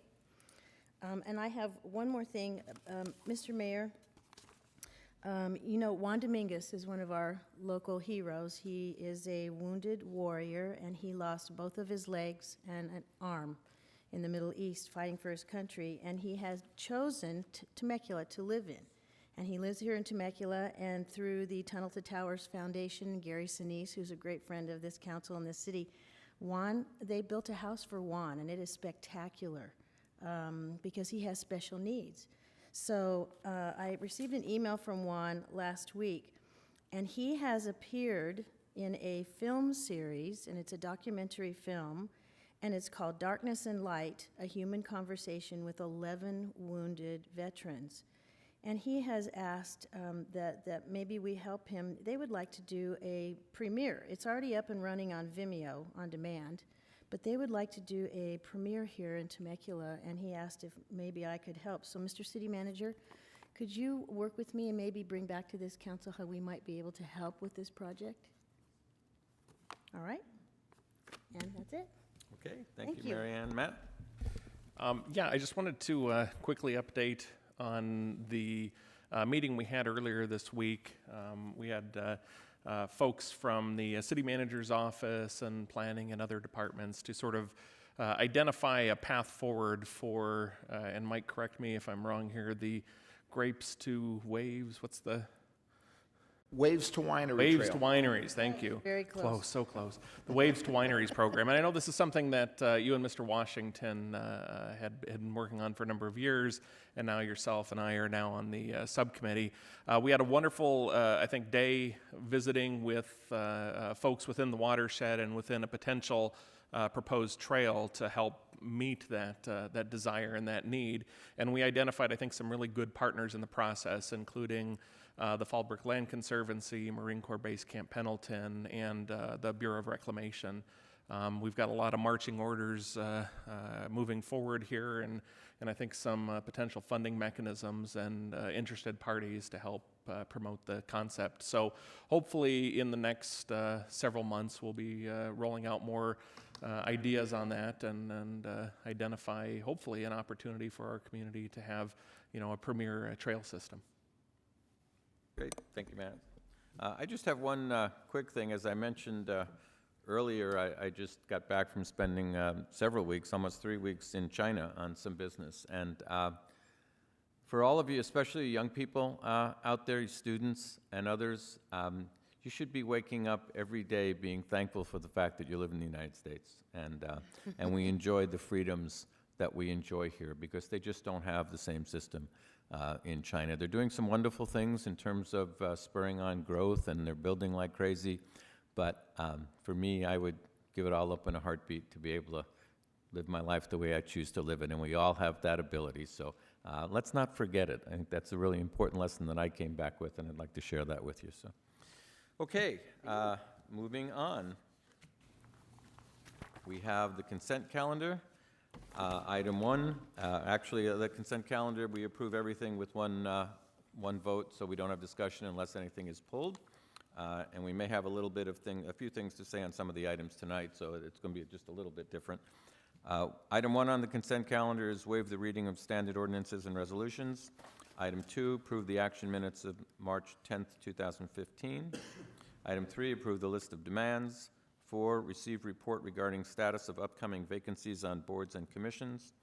Speaker 6: And I have one more thing. Mr. Mayor, you know, Juan Dominguez is one of our local heroes. He is a wounded warrior, and he lost both of his legs and an arm in the Middle East fighting for his country, and he has chosen Temecula to live in. And he lives here in Temecula, and through the Tunnel to Towers Foundation, Gary Sinise, who's a great friend of this council and this city, they built a house for Juan, and it is spectacular because he has special needs. So I received an email from Juan last week, and he has appeared in a film series, and it's a documentary film, and it's called Darkness and Light, A Human Conversation with 11 Wounded Veterans. And he has asked that maybe we help him. They would like to do a premiere. It's already up and running on Vimeo on demand, but they would like to do a premiere here in Temecula, and he asked if maybe I could help. So, Mr. City Manager, could you work with me and maybe bring back to this council how we might be able to help with this project? All right? And that's it.
Speaker 1: Okay, thank
Speaker 6: Thank
Speaker 1: you,
Speaker 6: you.
Speaker 1: Mary Ann. Matt?
Speaker 10: Yeah, I just wanted to quickly update on the meeting we had earlier this week. We had folks from the city manager's office and planning and other departments to sort of identify a path forward for, and Mike, correct me if I'm wrong here, the Grapes to Waves, what's the?
Speaker 2: Waves to Winery
Speaker 10: Waves
Speaker 2: Trail.
Speaker 10: to Wineries, thank you.
Speaker 6: Very close.
Speaker 10: Close, so close. The Waves to Wineries program. And I know this is something that you and Mr. Washington had been working on for a number of years, and now yourself and I are now on the subcommittee. We had a wonderful, I think, day visiting with folks within the watershed and within a potential proposed trail to help meet that desire and that need. And we identified, I think, some really good partners in the process, including the Fallbrook Land Conservancy, Marine Corps Base Camp Pendleton, and the Bureau of Reclamation. We've got a lot of marching orders moving forward here, and I think some potential funding mechanisms and interested parties to help promote the concept. So hopefully in the next several months we'll be rolling out more ideas on that and identify hopefully an opportunity for our community to have, you know, a premier trail system.
Speaker 1: Great, thank you, Matt. I just have one quick thing. As I mentioned earlier, I just got back from spending several weeks, almost 3 weeks in China on some business. And for all of you, especially young people out there, students and others, you should be waking up every day being thankful for the fact that you live in the United States. And we enjoy the freedoms that we enjoy here because they just don't have the same system in China. They're doing some wonderful things in terms of spurring on growth, and they're building like crazy. But for me, I would give it all up in a heartbeat to be able to live my life the way I choose to live it, and we all have that ability. So let's not forget it. I think that's a really important lesson that I came back with, and I'd like to share that with you. So, okay, moving on. We have the consent calendar. Item 1, actually, the consent calendar, we approve everything with one vote, so we don't have discussion unless anything is pulled. And we may have a few things to say on some of the items tonight, so it's going to be just a little bit different. Item 1 on the consent calendar is waive the reading of standard ordinances and resolutions. Item 2, approve the action minutes of March 10th, 2015. Item 3, approve the list of demands. 4, receive report regarding status of upcoming vacancies on boards and commissions.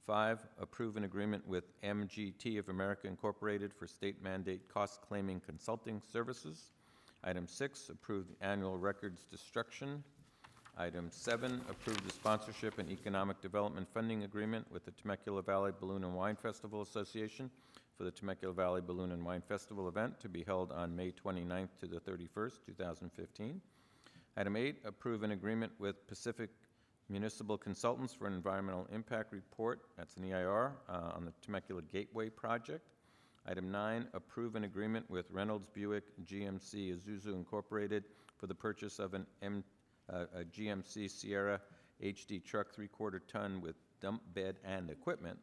Speaker 1: 5, approve an agreement with MGT of America Incorporated for state mandate cost claiming consulting services. Item 6, approve the annual records destruction. Item 7, approve the sponsorship and economic development funding agreement with the Temecula Valley Balloon and Wine Festival Association for the Temecula Valley Balloon and Wine Festival event to be held on May 29th to the 31st, 2015. Item 8, approve an agreement with Pacific Municipal Consultants for an Environmental Impact Report, that's an EIR, on the Temecula Gateway Project. Item 9, approve an agreement with Reynolds Buick GMC Isuzu Incorporated for the purchase of a GMC Sierra HD truck 3/4 ton with dump bed and equipment.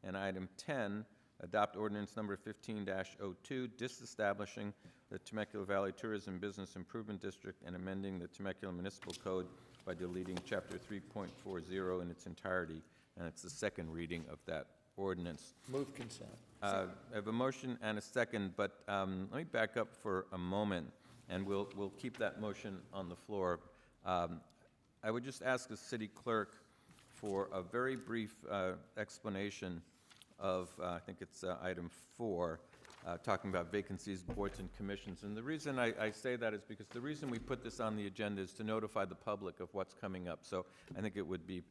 Speaker 1: And item 10, adopt ordinance number 15-02, disestablishing the Temecula Valley Tourism Business Improvement District and amending the Temecula Municipal Code by deleting Chapter 3.40 in its entirety, and it's the second reading of that ordinance.
Speaker 2: Move consent.
Speaker 1: I have a motion and a second, but let me back up for a moment, and we'll keep that motion on the floor. I would just ask the city clerk for a very brief explanation of, I think it's item 4, talking about vacancies, boards, and commissions. And the reason I say that is because the reason we put this on the agenda is to notify the public of what's coming up. So I think it would be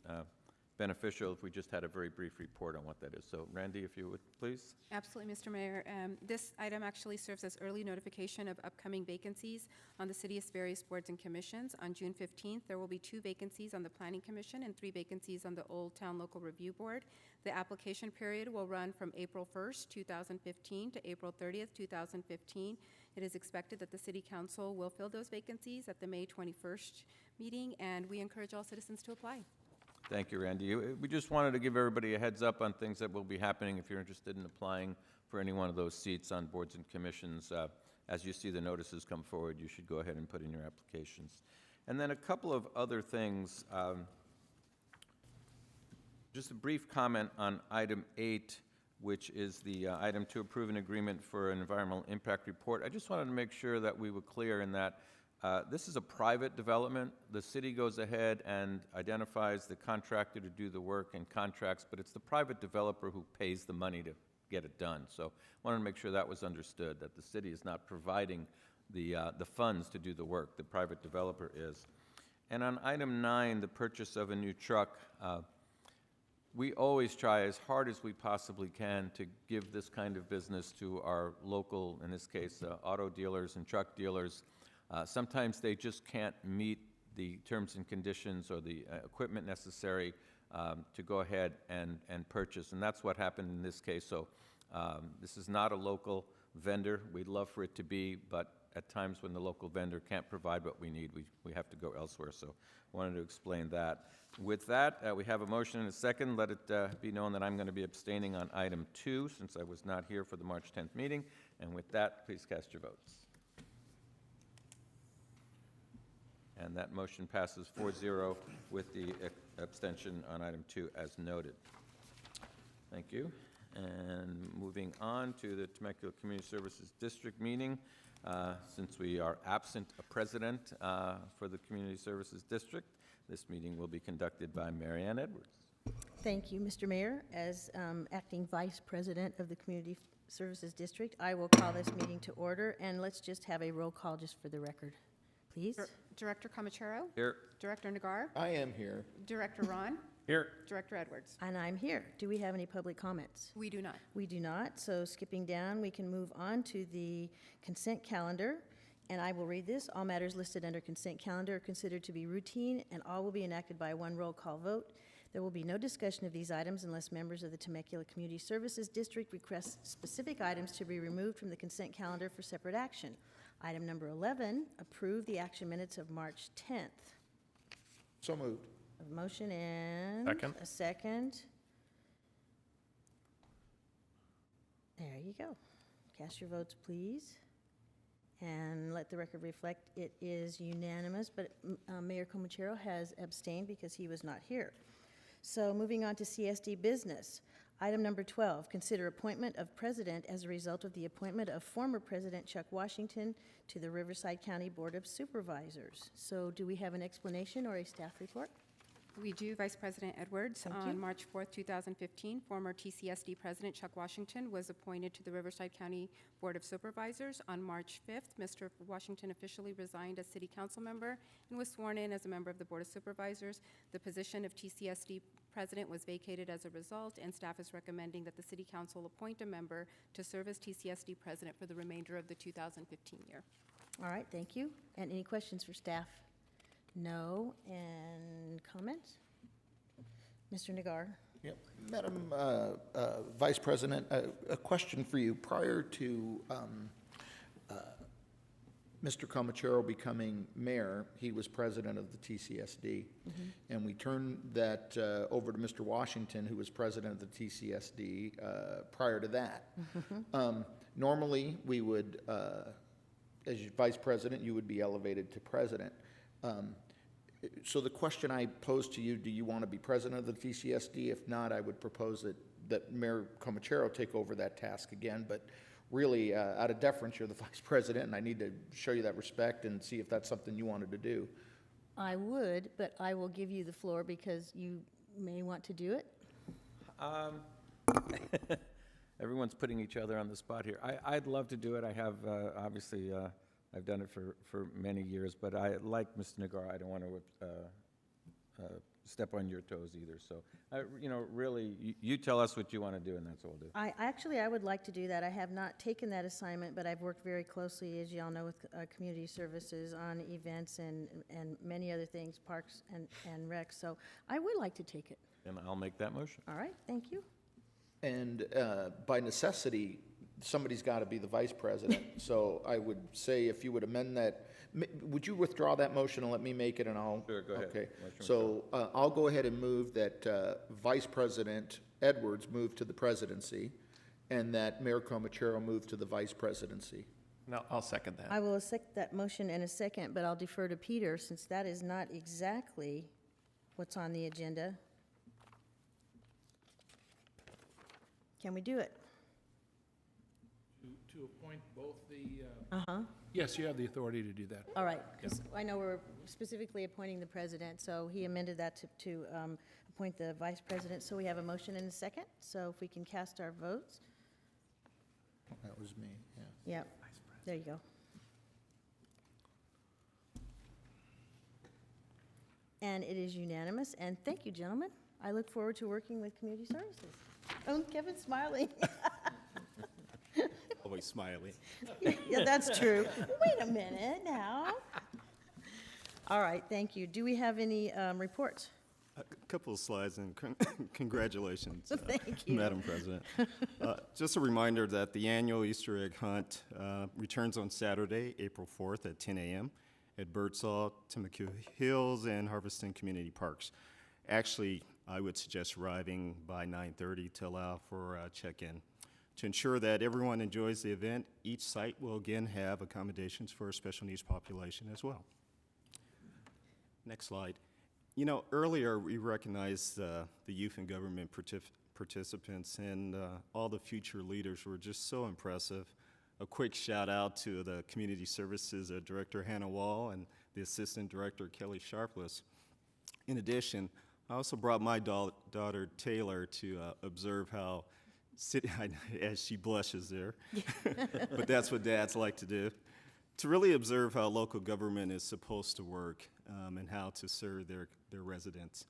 Speaker 1: beneficial if we just had a very brief report on what that is. So Randy, if you would, please.
Speaker 3: Absolutely, Mr. Mayor. This item actually serves as early notification of upcoming vacancies on the city's various boards and commissions. On June 15th, there will be 2 vacancies on the Planning Commission and 3 vacancies on the Old Town Local Review Board. The application period will run from April 1st, 2015 to April 30th, 2015. It is expected that the City Council will fill those vacancies at the May 21st meeting, and we encourage all citizens to apply.
Speaker 1: Thank you, Randy. We just wanted to give everybody a heads up on things that will be happening if you're interested in applying for any one of those seats on boards and commissions. As you see the notices come forward, you should go ahead and put in your applications. And then a couple of other things. Just a brief comment on item 8, which is the item to approve an agreement for an environmental impact report. I just wanted to make sure that we were clear in that this is a private development. The city goes ahead and identifies the contractor to do the work and contracts, but it's the private developer who pays the money to get it done. So I wanted to make sure that was understood, that the city is not providing the funds to do the work. The private developer is. And on item 9, the purchase of a new truck, we always try as hard as we possibly can to give this kind of business to our local, in this case, auto dealers and truck dealers. Sometimes they just can't meet the terms and conditions or the equipment necessary to go ahead and purchase, and that's what happened in this case. So this is not a local vendor. We'd love for it to be, but at times when the local vendor can't provide what we need, we have to go elsewhere. So I wanted to explain that. With that, we have a motion and a second. Let it be known that I'm going to be abstaining on item 2 since I was not here for the March 10th meeting. And with that, please cast your votes. And that motion passes 4-0 with the abstention on item 2 as noted. Thank you. And moving on to the Temecula Community Services District meeting. Since we are absent a president for the Community Services District, this meeting will be conducted by Mary Ann Edwards.
Speaker 6: Thank you, Mr. Mayor. As acting vice president of the Community Services District, I will call this meeting to order, and let's just have a roll call just for the record, please.
Speaker 3: Director Comachero?
Speaker 1: Here.
Speaker 3: Director Nagar?
Speaker 2: I am here.
Speaker 3: Director Ron?
Speaker 10: Here.
Speaker 3: Director Edwards?
Speaker 6: And I'm here. Do we have any public comments?
Speaker 3: We do not.
Speaker 6: We do not, so skipping down, we can move on to the consent calendar, and I will read this. All matters listed under consent calendar are considered to be routine, and all will be enacted by one roll call vote. There will be no discussion of these items unless members of the Temecula Community Services District request specific items to be removed from the consent calendar for separate action. Item number 11, approve the action minutes of March 10th.
Speaker 2: So moved.
Speaker 6: A motion and
Speaker 10: Second.
Speaker 6: a second. There you go. Cast your votes, please. And let the record reflect it is unanimous, but Mayor Comachero has abstained because he was not here. So moving on to CSD business. Item number 12, consider appointment of president as a result of the appointment of former President Chuck Washington to the Riverside County Board of Supervisors. So do we have an explanation or a staff report?
Speaker 3: We do, Vice President Edwards.
Speaker 6: Thank
Speaker 3: On
Speaker 6: you.
Speaker 3: March 4th, 2015, former TCSD President Chuck Washington was appointed to the Riverside County Board of Supervisors. On March 5th, Mr. Washington officially resigned as City Council member and was sworn in as a member of the Board of Supervisors. The position of TCSD President was vacated as a result, and staff is recommending that the City Council appoint a member to serve as TCSD President for the remainder of the 2015 year.
Speaker 6: All right, thank you. And any questions for staff No. And comments? Mr. Nagar?
Speaker 2: Yep. Madam Vice President, a question for you. Prior to Mr. Comachero becoming mayor, he was president of the TCSD. And we turned that over to Mr. Washington, who was president of the TCSD prior to that. Normally, we would, as vice president, you would be elevated to president. So the question I pose to you, do you want to be president of the TCSD? If not, I would propose that Mayor Comachero take over that task again. But really, out of deference, you're the vice president, and I need to show you that respect and see if that's something you wanted to do.
Speaker 6: I would, but I will give you the floor because you may want to do it.
Speaker 1: Everyone's putting each other on the spot here. I'd love to do it. I have, obviously, I've done it for many years, but I, like Mr. Nagar, I don't want to step on your toes either. So, really, you tell us what you want to do, and that's what we'll do.
Speaker 6: I would like to do that. I have not taken that assignment, but I've worked very closely, as you all know, with community services on events and many other things, parks and recs. So I would like to take it.
Speaker 1: And I'll make that motion.
Speaker 6: All right, thank you.
Speaker 2: And by necessity, somebody's got to be the vice president. So I would say if you would amend that, would you withdraw that motion and let me make it and I'll?
Speaker 1: Sure, go ahead.
Speaker 2: Okay.
Speaker 1: Motion
Speaker 2: So I'll go ahead and move that Vice President Edwards move to the presidency and that Mayor Comachero move to the vice presidency.
Speaker 10: No, I'll second that.
Speaker 6: I will accept that motion in a second, but I'll defer to Peter since that is not exactly what's on the agenda. Can we do it?
Speaker 11: To appoint both the, yes, you have the authority to do that.
Speaker 6: All right, 'cause I know we're specifically appointing the president, so he amended that to appoint the vice president. So we have a motion and a second, so if we can cast our votes.
Speaker 2: That was me, yeah.
Speaker 6: Yep, there you go. And it is unanimous, and thank you, gentlemen. I look forward to working with community services. Oh, Kevin's smiling.
Speaker 12: Always smiling.
Speaker 6: Yeah, that's true. Wait a minute now. All right, thank you. Do we have any reports?
Speaker 12: A couple of slides and congratulations,
Speaker 6: Thank you.
Speaker 12: Madam President. Just a reminder that the annual Easter egg hunt returns on Saturday, April 4th at 10 a.m. at Birdsall, Temecula Hills, and Harveston Community Parks. Actually, I would suggest arriving by 9:30 to allow for check-in. To ensure that everyone enjoys the event, each site will again have accommodations for a special needs population as well. Next slide. You know, earlier we recognized the youth and government participants, and all the future leaders were just so impressive. A quick shout out to the Community Services Director Hannah Wall and the Assistant Director Kelly Sharpless. In addition, I also brought my daughter Taylor to observe how, as she blushes there, but that's what dads like to do, to really observe how local government is supposed to work and how to serve their residents.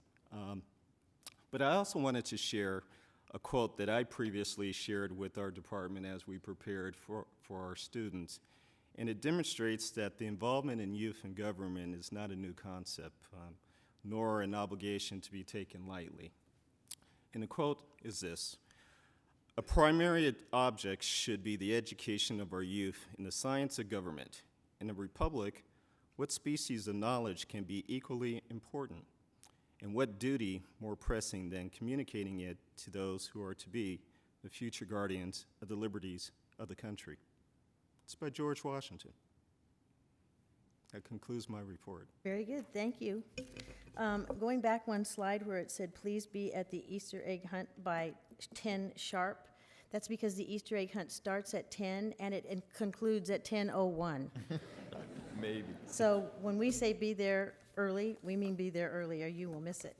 Speaker 12: But I also wanted to share a quote that I previously shared with our department as we prepared for our students. And it demonstrates that the involvement in youth and government is not a new concept, nor an obligation to be taken lightly. And the quote is this: "A primary object should be the education of our youth in the science of government. In a republic, what species of knowledge can be equally important? And what duty more pressing than communicating it to those who are to be the future guardians of the liberties of the country?" It's by George Washington. That concludes my report.
Speaker 6: Very good, thank you. Going back one slide where it said, please be at the Easter egg hunt by 10 sharp. That's because the Easter egg hunt starts at 10 and it concludes at 10:01.
Speaker 1: Maybe.
Speaker 6: So when we say be there early, we mean be there early or you will miss it.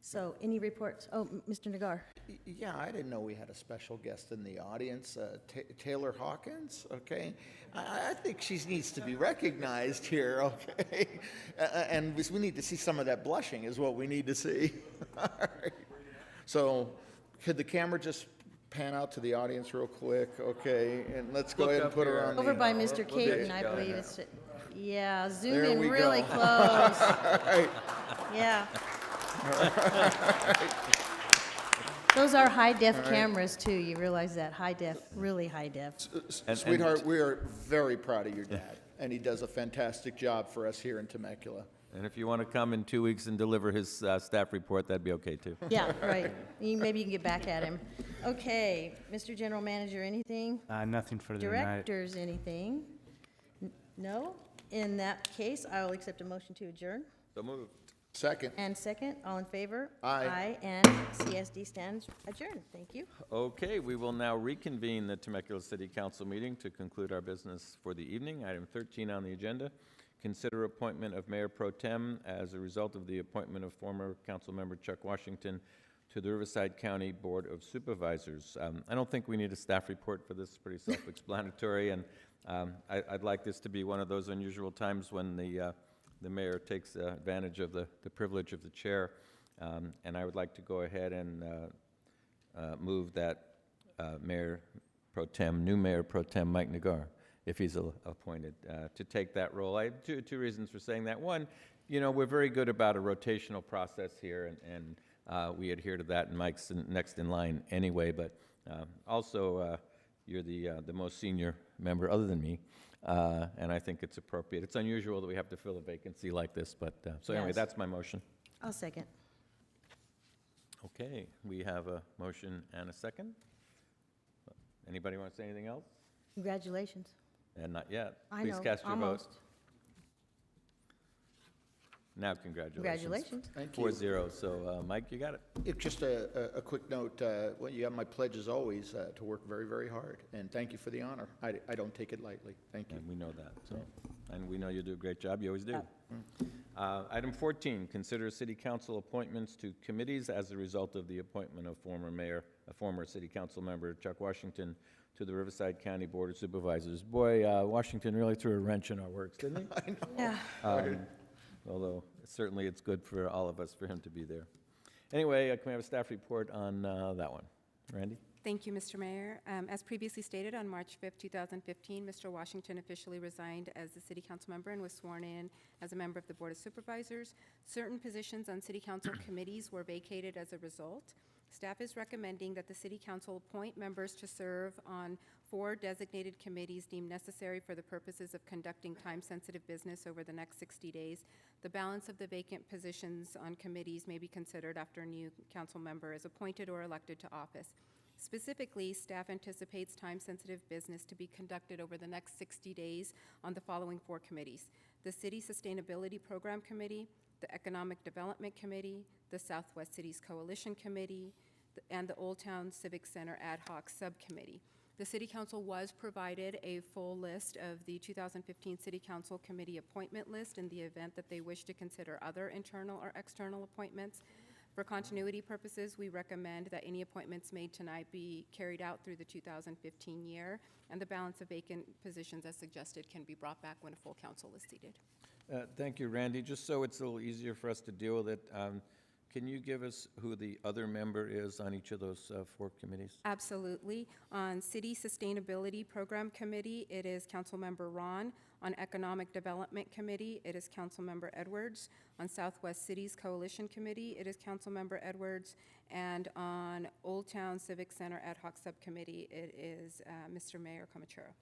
Speaker 6: So any reports? Oh, Mr. Nagar.
Speaker 2: Yeah, I didn't know we had a special guest in the audience, Taylor Hawkins, okay? I think she needs to be recognized here, okay? And we need to see some of that blushing is what we need to see. All right. So could the camera just pan out to the audience real quick, okay? And let's go
Speaker 1: Look
Speaker 2: ahead and
Speaker 1: up
Speaker 2: put her
Speaker 1: here.
Speaker 2: on the...
Speaker 6: Over by Mr.
Speaker 1: we'll get
Speaker 6: Caton,
Speaker 1: you
Speaker 6: I
Speaker 1: going
Speaker 6: believe
Speaker 1: now.
Speaker 6: it's, yeah, zoom
Speaker 2: There
Speaker 6: in
Speaker 2: we
Speaker 6: really
Speaker 2: go.
Speaker 6: close.
Speaker 2: Right.
Speaker 6: Yeah. Those are high-def cameras, too. You realize that? High-def, really high-def.
Speaker 2: Sweetheart, we are very proud of your dad, and he does a fantastic job for us here in Temecula.
Speaker 1: And if you want to come in 2 weeks and deliver his staff report, that'd be okay, too.
Speaker 6: Yeah, right. Maybe you can get back at him. Okay, Mr. General Manager, anything?
Speaker 9: Nothing for tonight.
Speaker 6: Directors, anything? No? In that case, I will accept a motion to adjourn.
Speaker 1: So moved.
Speaker 2: Second.
Speaker 6: And second, all in favor?
Speaker 2: Aye.
Speaker 6: Aye, and CSD stands adjourned. Thank you.
Speaker 1: Okay, we will now reconvene the Temecula City Council meeting to conclude our business for the evening. Item 13 on the agenda, consider appointment of Mayor Pro Tem as a result of the appointment of former council member Chuck Washington to the Riverside County Board of Supervisors. I don't think we need a staff report for this, pretty self-explanatory, and I'd like this to be one of those unusual times when the mayor takes advantage of the privilege of the chair, and I would like to go ahead and move that new Mayor Pro Tem Mike Nagar, if he's appointed, to take that role. I have two reasons for saying that. One, you know, we're very good about a rotational process here, and we adhere to that, and Mike's next in line anyway, but also you're the most senior member other than me, and I think it's appropriate. It's unusual that we have to fill a vacancy like this, but, so anyway,
Speaker 6: Yes.
Speaker 1: that's my motion.
Speaker 6: I'll second.
Speaker 1: Okay, we have a motion and a second. Anybody want to say anything else?
Speaker 6: Congratulations.
Speaker 1: And not yet.
Speaker 6: I
Speaker 1: Please
Speaker 6: know,
Speaker 1: cast your vote.
Speaker 6: almost.
Speaker 1: Now, congratulations.
Speaker 6: Congratulations.
Speaker 2: Thank you.
Speaker 1: 4-0, so Mike, you got it.
Speaker 2: Just a quick note, well, you have my pledge as always to work very, very hard, and thank you for the honor. I don't take it lightly. Thank you.
Speaker 1: And we know that, so, and we know you do a great job, you always do. Item 14, consider city council appointments to committees as a result of the appointment of former city council member Chuck Washington to the Riverside County Board of Supervisors. Boy, Washington really threw a wrench in our works, didn't he?
Speaker 6: Yeah.
Speaker 1: Although certainly it's good for all of us for him to be there. Anyway, can we have a staff report on that one? Randy?
Speaker 3: Thank you, Mr. Mayor. As previously stated, on March 5th, 2015, Mr. Washington officially resigned as the city council member and was sworn in as a member of the Board of Supervisors. Certain positions on city council committees were vacated as a result. Staff is recommending that the city council appoint members to serve on 4 designated committees deemed necessary for the purposes of conducting time-sensitive business over the next 60 days. The balance of the vacant positions on committees may be considered after a new council member is appointed or elected to office. Specifically, staff anticipates time-sensitive business to be conducted over the next 60 days on the following 4 committees: the City Sustainability Program Committee, the Economic Development Committee, the Southwest Cities Coalition Committee, and the Old Town Civic Center Ad Hoc Subcommittee. The City Council was provided a full list of the 2015 City Council Committee appointment list in the event that they wish to consider other internal or external appointments. For continuity purposes, we recommend that any appointments made tonight be carried out through the 2015 year, and the balance of vacant positions as suggested can be brought back when a full council is seated.
Speaker 1: Thank you, Randy. Just so it's a little easier for us to deal with it, can you give us who the other member is on each of those 4 committees?
Speaker 3: Absolutely. On City Sustainability Program Committee, it is Councilmember Ron. On Economic Development Committee, it is Councilmember Edwards. On Southwest Cities Coalition Committee, it is Councilmember Edwards. And on Old Town Civic Center Ad Hoc Subcommittee, it is Mr. Mayor Comachero.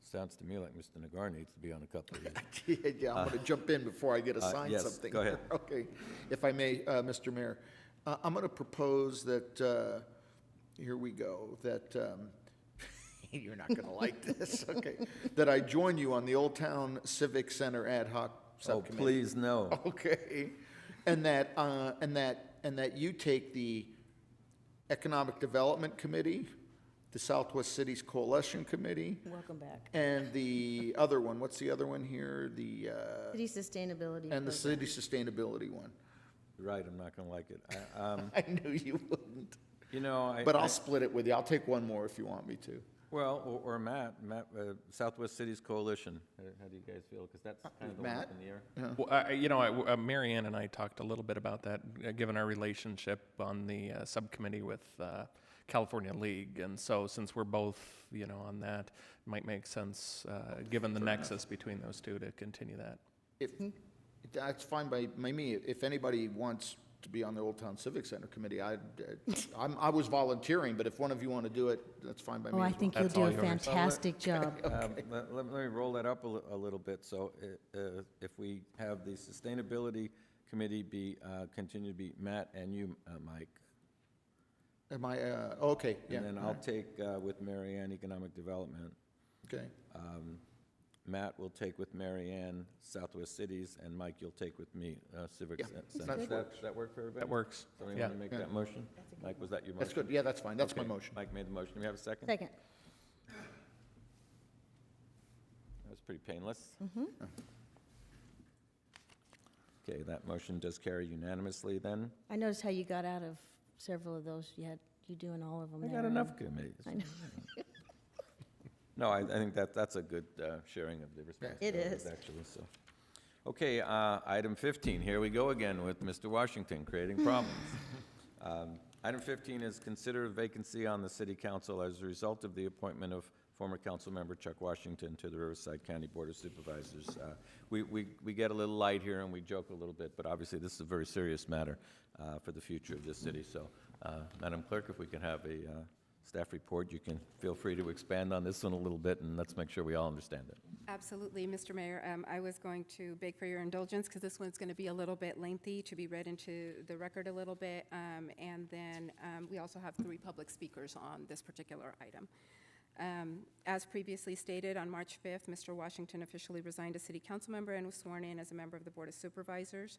Speaker 1: Sounds to me like Mr. Nagar needs to be on a couple of these.
Speaker 2: Yeah, I'm going to jump in before I get assigned
Speaker 1: yes,
Speaker 2: something.
Speaker 1: go ahead.
Speaker 2: Okay, if I may, Mr. Mayor. I'm going to propose that, here we go, that, you're not going to like this, okay, that I join you on the Old Town Civic Center Ad Hoc Subcommittee.
Speaker 1: Oh, please, no.
Speaker 2: Okay, and that you take the Economic Development Committee, the Southwest Cities Coalition Committee,
Speaker 6: Welcome back.
Speaker 2: and the other one, what's the other one here? The,
Speaker 6: City Sustainability.
Speaker 2: and the
Speaker 6: Program.
Speaker 2: City Sustainability one.
Speaker 1: Right, I'm not going to like it.
Speaker 2: I knew you wouldn't.
Speaker 1: You know,
Speaker 2: But I'll split it with you. I'll take one more if you want me to.
Speaker 1: Well, or Matt, Southwest Cities Coalition. How do you guys feel? Because that's kind of the one
Speaker 2: Matt?
Speaker 1: up in the air.
Speaker 10: Well, you know, Mary Ann and I talked a little bit about that, given our relationship on the subcommittee with California League. And so since we're both, on that, it might make sense, given the nexus between those two, to continue that.
Speaker 2: That's fine by me. If anybody wants to be on the Old Town Civic Center Committee, I was volunteering, but if one of you want to do it, that's fine by me
Speaker 6: Oh, I
Speaker 2: as well.
Speaker 6: think you'll
Speaker 10: That's
Speaker 6: do
Speaker 10: all
Speaker 6: a
Speaker 10: yours.
Speaker 6: fantastic job.
Speaker 1: Let me roll that up a little bit. So if we have the Sustainability Committee continue to be Matt and you, Mike.
Speaker 2: Am I, okay, yeah.
Speaker 1: And then I'll take with Mary Ann Economic Development.
Speaker 2: Okay.
Speaker 1: Matt will take with Mary Ann Southwest Cities, and Mike, you'll take with me Civic
Speaker 2: Yeah,
Speaker 1: Center.
Speaker 2: that
Speaker 1: Does
Speaker 2: works.
Speaker 1: that work for everybody?
Speaker 10: That works.
Speaker 1: Somebody
Speaker 10: Yeah.
Speaker 1: want to make
Speaker 2: Yeah.
Speaker 1: that motion? Mike, was that your motion?
Speaker 2: That's good. Yeah, that's fine. That's my
Speaker 1: Okay,
Speaker 2: motion.
Speaker 1: Mike made the motion. Do we have a second?
Speaker 6: Second.
Speaker 1: That was pretty painless. Okay, that motion does carry unanimously then.
Speaker 6: I noticed how you got out of several of those. You doing all of them
Speaker 1: I
Speaker 6: there.
Speaker 1: got enough committees.
Speaker 6: I know.
Speaker 1: No, I think that's a good sharing of the responsibilities,
Speaker 6: is.
Speaker 1: actually, so. Okay, item 15, here we go again with Mr. Washington, creating problems. Item 15 is consider a vacancy on the city council as a result of the appointment of former council member Chuck Washington to the Riverside County Board of Supervisors. We get a little light here and we joke a little bit, but obviously this is a very serious matter for the future of this city. So, Madam Clerk, if we can have a staff report, you can feel free to expand on this one a little bit, and let's make sure we all understand it.
Speaker 3: Absolutely, Mr. Mayor. I was going to beg for your indulgence because this one's going to be a little bit lengthy to be read into the record a little bit. And then we also have 3 public speakers on this particular item. As previously stated, on March 5th, Mr. Washington officially resigned as city council member and was sworn in as a member of the Board of Supervisors.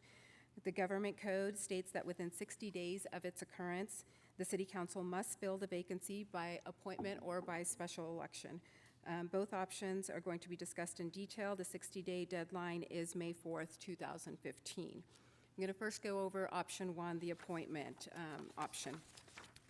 Speaker 3: The government code states that within 60 days of its occurrence, the city council must fill the vacancy by appointment or by special election. Both options are going to be discussed in detail. The 60-day deadline is May 4th, 2015. I'm going to first go over option 1, the appointment option.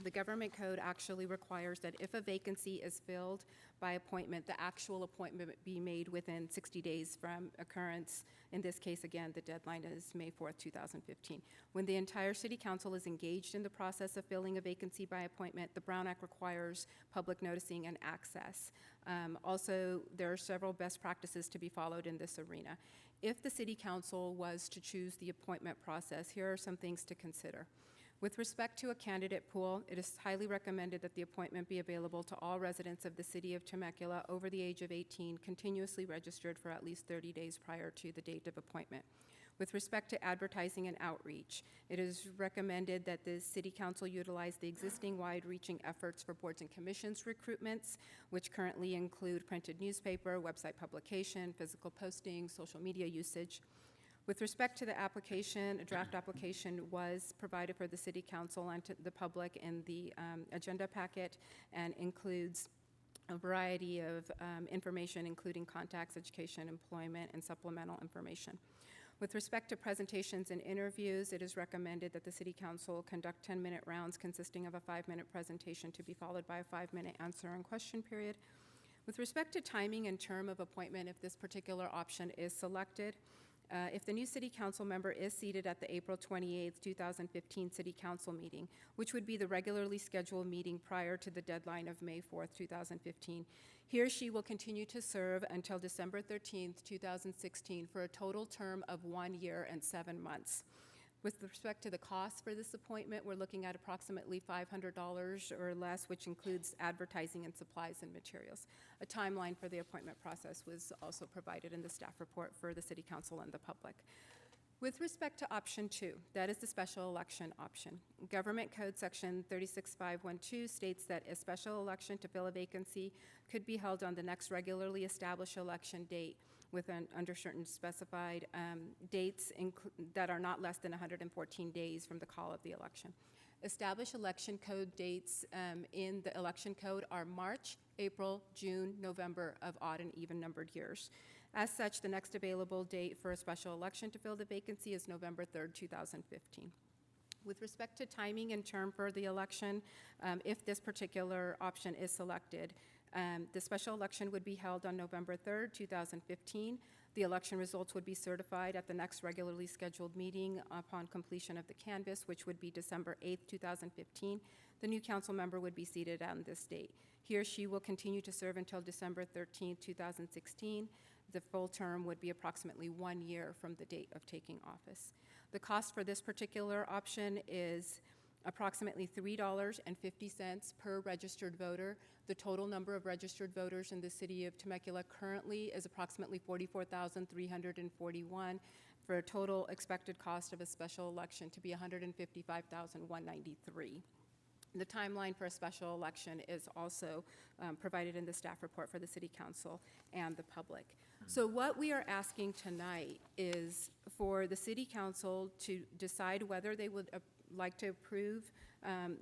Speaker 3: The government code actually requires that if a vacancy is filled by appointment, the actual appointment be made within 60 days from occurrence. In this case, again, the deadline is May 4th, 2015. When the entire city council is engaged in the process of filling a vacancy by appointment, the Brown Act requires public noticing and access. Also, there are several best practices to be followed in this arena. If the city council was to choose the appointment process, here are some things to consider. With respect to a candidate pool, it is highly recommended that the appointment be available to all residents of the city of Temecula over the age of 18, continuously registered for at least 30 days prior to the date of appointment. With respect to advertising and outreach, it is recommended that the city council utilize the existing wide-reaching efforts for boards and commissions recruitments, which currently include printed newspaper, website publication, physical posting, social media usage. With respect to the application, a draft application was provided for the city council and to the public in the agenda packet and includes a variety of information, including contacts, education, employment, and supplemental information. With respect to presentations and interviews, it is recommended that the city council conduct 10-minute rounds consisting of a 5-minute presentation to be followed by a 5-minute answer and question period. With respect to timing and term of appointment, if this particular option is selected, if the new city council member is seated at the April 28th, 2015 city council meeting, which would be the regularly scheduled meeting prior to the deadline of May 4th, 2015, he or she will continue to serve until December 13th, 2016 for a total term of 1 year and 7 months. With respect to the cost for this appointment, we're looking at approximately $500 or less, which includes advertising and supplies and materials. A timeline for the appointment process was also provided in the staff report for the City Council and the public. With respect to option 2, that is the special election option. Government Code Section 36512 states that a special election to fill a vacancy could be held on the next regularly established election date under certain specified dates that are not less than 114 days from the call of the election. Established election code dates in the election code are March, April, June, November of odd and even numbered years. As such, the next available date for a special election to fill the vacancy is November 3rd, 2015. With respect to timing and term for the election, if this particular option is selected, the special election would be held on November 3rd, 2015. The election results would be certified at the next regularly scheduled meeting upon completion of the canvass, which would be December 8th, 2015. The new council member would be seated on this date. He or she will continue to serve until December 13th, 2016. The full term would be approximately 1 year from the date of taking office. The cost for this particular option is approximately $3.50 per registered voter. The total number of registered voters in the city of Temecula currently is approximately 44,341, for a total expected cost of a special election to be $155,193. The timeline for a special election is also provided in the staff report for the City Council and the public. So what we are asking tonight is for the City Council to decide whether they would like to approve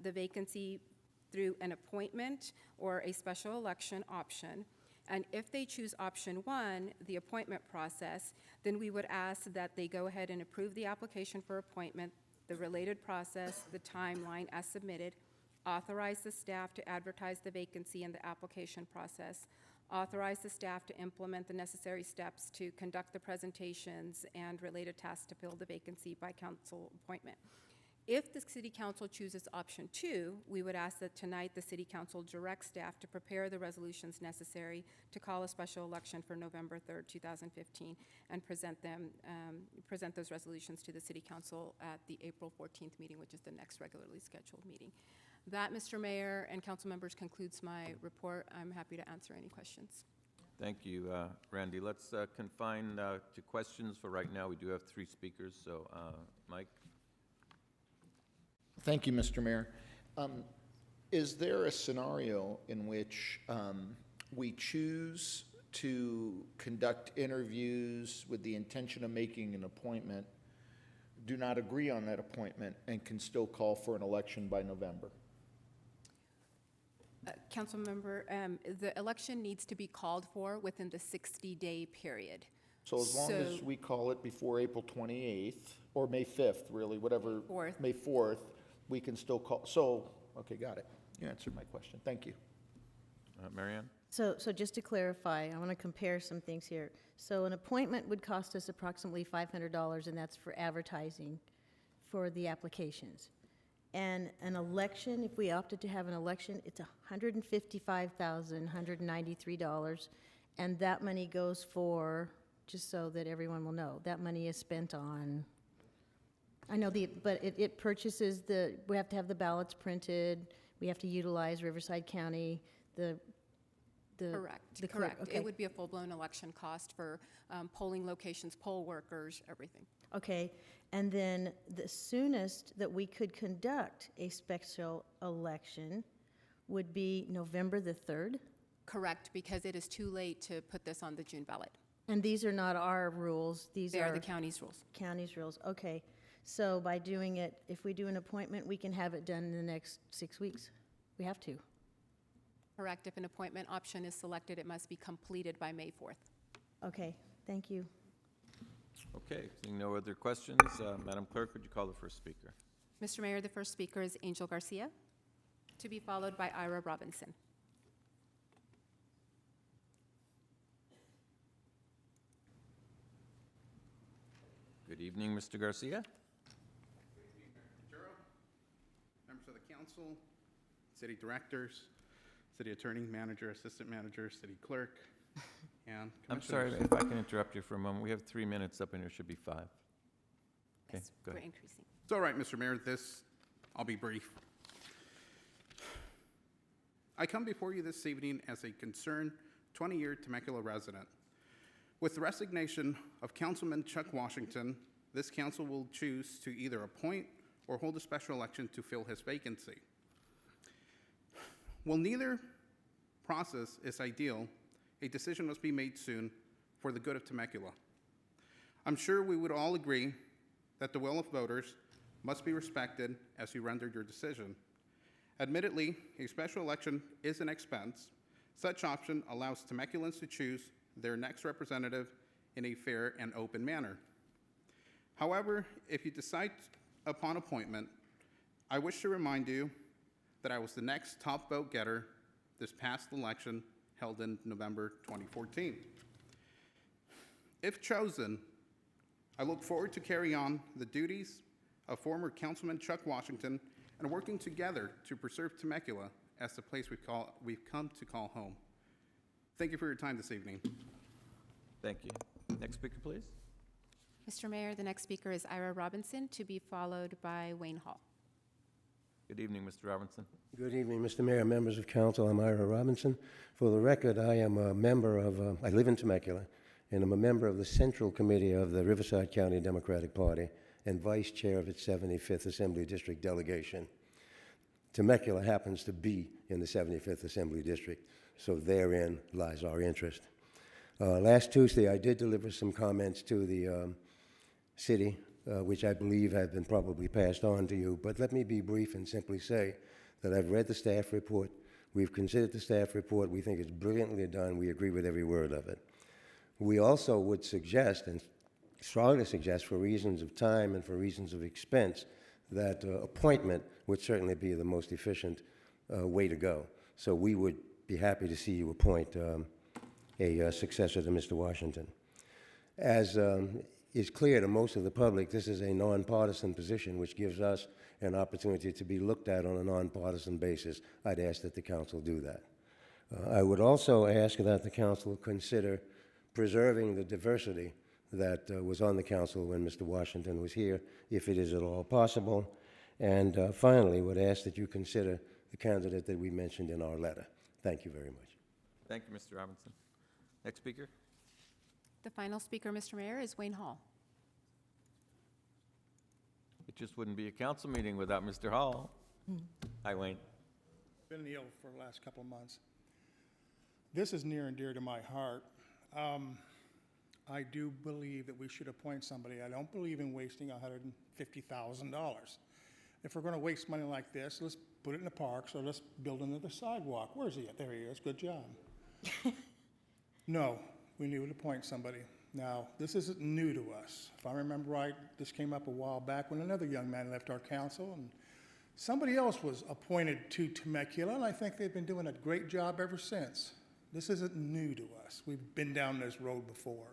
Speaker 3: the vacancy through an appointment or a special election option. And if they choose option 1, the appointment process, then we would ask that they go ahead and approve the application for appointment, the related process, the timeline as submitted, authorize the staff to advertise the vacancy in the application process, authorize the staff to implement the necessary steps to conduct the presentations and related tasks to fill the vacancy by council appointment. If the City Council chooses option 2, we would ask that tonight the City Council direct staff to prepare the resolutions necessary to call a special election for November 3rd, 2015, and present those resolutions to the City Council at the April 14th meeting, which is the next regularly scheduled meeting. That, Mr. Mayor and council members, concludes my report. I'm happy to answer any questions.
Speaker 1: Thank you, Randy. Let's confine to questions for right now. We do have 3 speakers, so Mike?
Speaker 2: Thank you, Mr. Mayor. Is there a scenario in which we choose to conduct interviews with the intention of making an appointment, do not agree on that appointment, and can still call for an election by November?
Speaker 3: Council member, the election needs to be called for within the 60-day period.
Speaker 2: So as long as we call it before April 28th, or May 5th, really, whatever. May 4th, we can still call. So, okay, got it. You answered my question. Thank you.
Speaker 1: Marianne?
Speaker 6: So just to clarify, I want to compare some things here. So an appointment would cost us approximately $500, and that's for advertising for the applications. And an election, if we opted to have an election, it's $155,193, and that money goes for, just so that everyone will know, that money is spent on, I know but it purchases we have to have the ballots printed, we have to utilize Riverside County,
Speaker 3: Correct.
Speaker 6: Okay.
Speaker 3: It would be a full-blown election cost for polling locations, poll workers, everything.
Speaker 6: Okay, and then the soonest that we could conduct a special election would be November the 3rd?
Speaker 3: Correct, because it is too late to put this on the June ballot.
Speaker 6: And these are not our rules, these
Speaker 3: They
Speaker 6: are
Speaker 3: are the county's rules.
Speaker 6: county's rules, okay. So by doing it, if we do an appointment, we can have it done in the next 6 weeks? We have to?
Speaker 3: Correct. If an appointment option is selected, it must be completed by May 4th.
Speaker 6: Okay, thank you.
Speaker 1: Okay, seeing no other questions, Madam Clerk, would you call the first speaker?
Speaker 3: Mr. Mayor, the first speaker is Angel Garcia, to be followed by Ira Robinson.
Speaker 1: Good evening, Mr. Garcia.
Speaker 13: Members of the council, city directors, city attorney, manager, assistant manager, city clerk, and
Speaker 1: I'm sorry
Speaker 13: commissioners.
Speaker 1: if I can interrupt you for a moment. We have 3 minutes up and there should be 5. Okay,
Speaker 3: Yes,
Speaker 1: go
Speaker 3: we're
Speaker 1: ahead.
Speaker 3: increasing.
Speaker 13: It's all right, Mr. Mayor, I'll be brief. I come before you this evening as a concerned 20-year Temecula resident. With the resignation of Councilman Chuck Washington, this council will choose to either appoint or hold a special election to fill his vacancy. While neither process is ideal, a decision must be made soon for the good of Temecula. I'm sure we would all agree that the will of voters must be respected as you rendered your decision. Admittedly, a special election is an expense. Such option allows Temeculans to choose their next representative in a fair and open manner. However, if you decide upon appointment, I wish to remind you that I was the next top vote getter this past election held in November 2014. If chosen, I look forward to carry on the duties of former Councilman Chuck Washington and working together to preserve Temecula as the place we've come to call home. Thank you for your time this evening.
Speaker 1: Thank you. Next speaker, please.
Speaker 3: Mr. Mayor, the next speaker is Ira Robinson, to be followed by Wayne Hall.
Speaker 1: Good evening, Mr. Robinson.
Speaker 14: Good evening, Mr. Mayor, members of council. I'm Ira Robinson. For the record, I am a member of, I live in Temecula, and I'm a member of the Central Committee of the Riverside County Democratic Party and vice chair of its 75th Assembly District delegation. Temecula happens to be in the 75th Assembly District, so therein lies our interest. Last Tuesday, I did deliver some comments to the city, which I believe have been probably passed on to you, but let me be brief and simply say that I've read the staff report. We've considered the staff report. We think it's brilliantly done. We agree with every word of it. We also would suggest, and strongly suggest for reasons of time and for reasons of expense, that appointment would certainly be the most efficient way to go. So we would be happy to see you appoint a successor to Mr. Washington. As is clear to most of the public, this is a nonpartisan position, which gives us an opportunity to be looked at on a nonpartisan basis. I'd ask that the council do that. I would also ask that the council consider preserving the diversity that was on the council when Mr. Washington was here, if it is at all possible. And finally, would ask that you consider the candidate that we mentioned in our letter. Thank you very much.
Speaker 1: Thank you, Mr. Robinson. Next speaker.
Speaker 3: The final speaker, Mr. Mayor, is Wayne Hall.
Speaker 1: It just wouldn't be a council meeting without Mr. Hall. Hi, Wayne.
Speaker 11: Been ill for the last couple of months. This is near and dear to my heart. I do believe that we should appoint somebody. I don't believe in wasting $150,000. If we're going to waste money like this, let's put it in the parks or let's build another sidewalk. Where's he at? There he is. Good job. No, we need to appoint somebody. Now, this isn't new to us. If I remember right, this came up a while back when another young man left our council, and somebody else was appointed to Temecula, and I think they've been doing a great job ever since. This isn't new to us. We've been down this road before.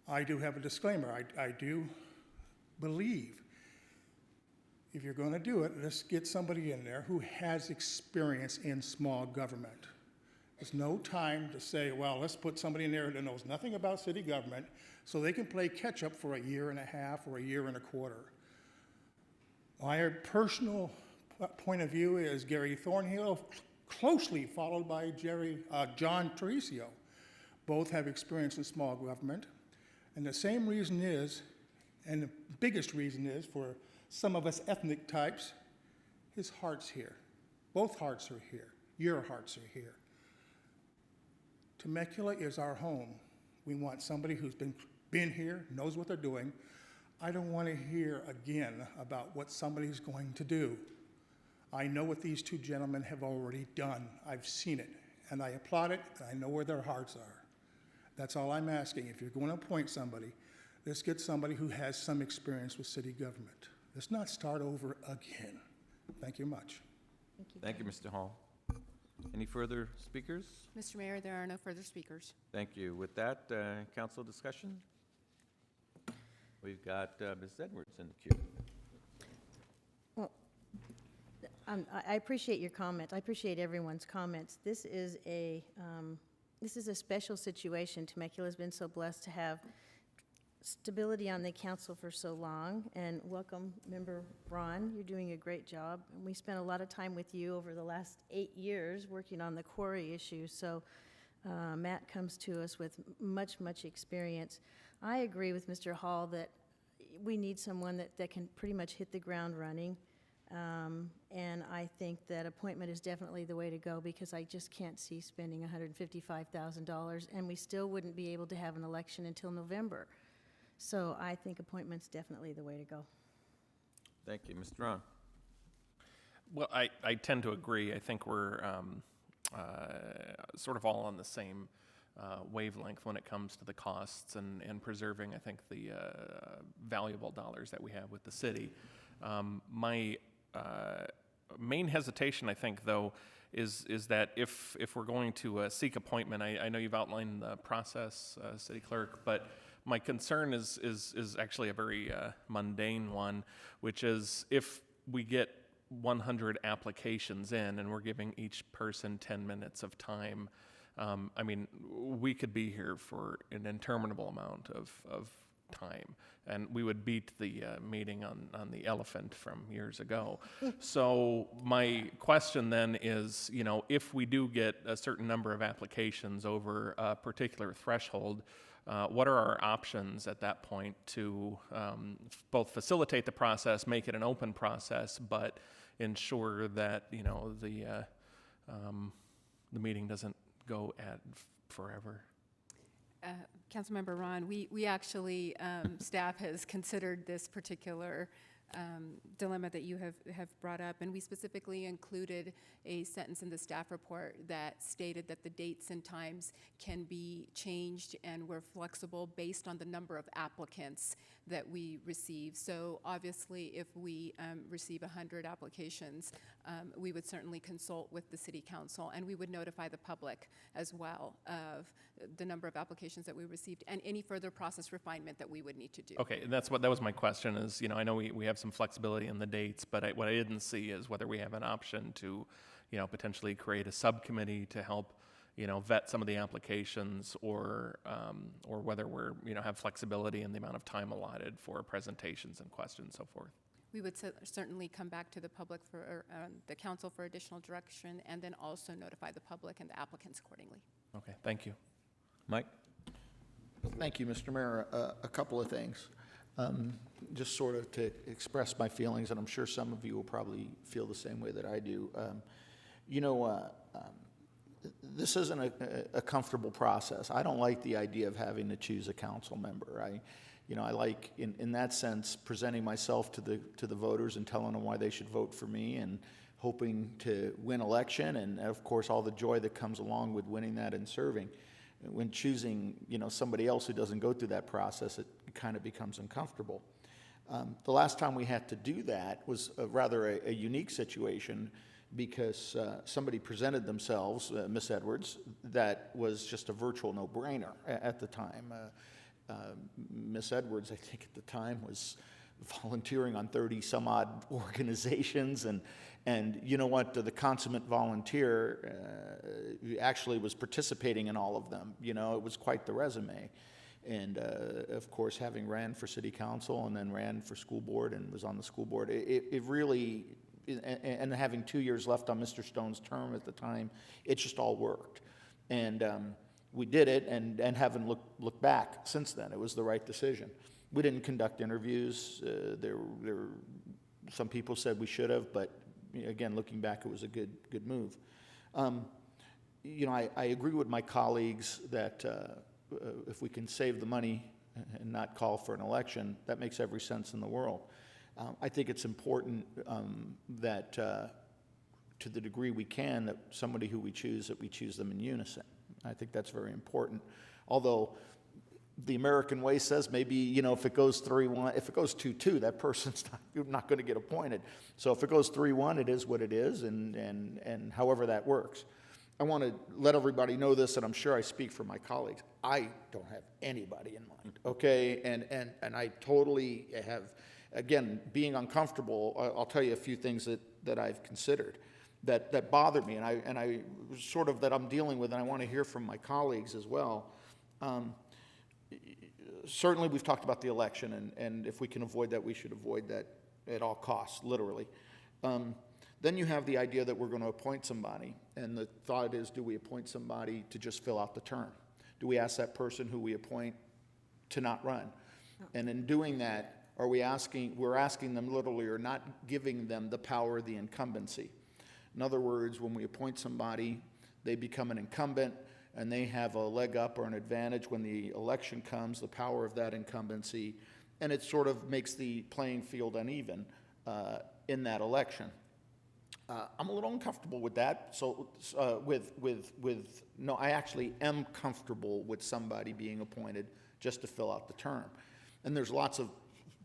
Speaker 11: I do have a disclaimer. I do believe if you're going to do it, let's get somebody in there who has experience in small government. There's no time to say, well, let's put somebody in there that knows nothing about city government so they can play catch up for a year and a half or a year and a quarter. My personal point of view is Gary Thornhill, closely followed by John Teresiio. Both have experience in small government. And the same reason is, and the biggest reason is for some of us ethnic types, his heart's here. Both hearts are here. Your hearts are here. Temecula is our home. We want somebody who's been here, knows what they're doing. I don't want to hear again about what somebody's going to do. I know what these two gentlemen have already done. I've seen it, and I applaud it, and I know where their hearts are. That's all I'm asking. If you're going to appoint somebody, let's get somebody who has some experience with city government. Let's not start over again. Thank you much.
Speaker 1: Thank you, Mr. Hall. Any further speakers?
Speaker 3: Mr. Mayor, there are no further speakers.
Speaker 1: Thank you. With that, council discussion? We've got Ms. Edwards in the queue.
Speaker 6: Well, I appreciate your comments. I appreciate everyone's comments. This is a special situation. Temecula's been so blessed to have stability on the council for so long. And welcome, Member Ron. You're doing a great job. And we spent a lot of time with you over the last 8 years working on the quarry issue. So Matt comes to us with much experience. I agree with Mr. Hall that we need someone that can pretty much hit the ground running. And I think that appointment is definitely the way to go because I just can't see spending $155,000 and we still wouldn't be able to have an election until November. So I think appointment's definitely the way to go.
Speaker 1: Thank you. Mr. Ron.
Speaker 10: Well, I tend to agree. I think we're sort of all on the same wavelength when it comes to the costs and preserving, I think, the valuable dollars that we have with the city. My main hesitation, I think, though, is that if we're going to seek appointment, I know you've outlined the process, City Clerk, but my concern is actually a very mundane one, which is if we get 100 applications in and we're giving each person 10 minutes of time, I mean, we could be here for an interminable amount of time, and we would beat the meeting on the elephant from years ago. So my question then is, you know, if we do get a certain number of applications over a particular threshold, what are our options at that point to both facilitate the process, make it an open process, but ensure that, you know, the meeting doesn't go at forever?
Speaker 3: Councilmember Ron, we actually, staff has considered this particular dilemma that you have brought up, and we specifically included a sentence in the staff report that stated that the dates and times can be changed and we're flexible based on the number of applicants that we receive. So obviously, if we receive 100 applications, we would certainly consult with the City Council, and we would notify the public as well of the number of applications that we received and any further process refinement that we would need to do.
Speaker 10: Okay, and that was my question is, you know, I know we have some flexibility in the dates, but what I didn't see is whether we have an option to, you know, potentially create a subcommittee to help, you know, vet some of the applications, or whether we're, you know, have flexibility in the amount of time allotted for presentations and questions, so forth.
Speaker 3: We would certainly come back to the public for, the council for additional direction, and then also notify the public and the applicants accordingly.
Speaker 10: Okay, thank you.
Speaker 1: Mike?
Speaker 2: Thank you, Mr. Mayor. A couple of things. Just sort of to express my feelings, and I'm sure some of you will probably feel the same way that I do. You know, this isn't a comfortable process. I don't like the idea of having to choose a council member. I like, in that sense, presenting myself to the voters and telling them why they should vote for me, and hoping to win election, and of course all the joy that comes along with winning that and serving. When choosing, you know, somebody else who doesn't go through that process, it kind of becomes uncomfortable. The last time we had to do that was rather a unique situation, because somebody presented themselves, Miss Edwards, that was just a virtual no-brainer at the time. Miss Edwards, I think at the time, was volunteering on 30-some-odd organizations, and you know what, the consummate volunteer actually was participating in all of them. You know, it was quite the resume. And of course, having ran for city council and then ran for school board and was on the school board, it really, and having 2 years left on Mr. Stone's term at the time, it just all worked. And we did it, and haven't looked back since then. It was the right decision. We didn't conduct interviews. Some people said we should have, but again, looking back, it was a good move. You know, I agree with my colleagues that if we can save the money and not call for an election, that makes every sense in the world. I think it's important that to the degree we can, that somebody who we choose, that we choose them in unison. I think that's very important. Although the American way says maybe, you know, if it goes 3-1, if it goes 2-2, that person's not going to get appointed. So if it goes 3-1, it is what it is, and however that works. I want to let everybody know this, and I'm sure I speak for my colleagues. I don't have anybody in mind, okay? And I totally have, again, being uncomfortable, I'll tell you a few things that I've considered that bother me, and I sort of that I'm dealing with, and I want to hear from my colleagues as well. Certainly, we've talked about the election, and if we can avoid that, we should avoid that at all costs, literally. Then you have the idea that we're going to appoint somebody, and the thought is, do we appoint somebody to just fill out the term? Do we ask that person who we appoint to not run? And in doing that, we're asking them literally, or not giving them the power of the incumbency. In other words, when we appoint somebody, they become an incumbent, and they have a leg up or an advantage when the election comes, the power of that incumbency, and it sort of makes the playing field uneven in that election. I'm a little uncomfortable with that. So no, I actually am comfortable with somebody being appointed just to fill out the term. And there's lots of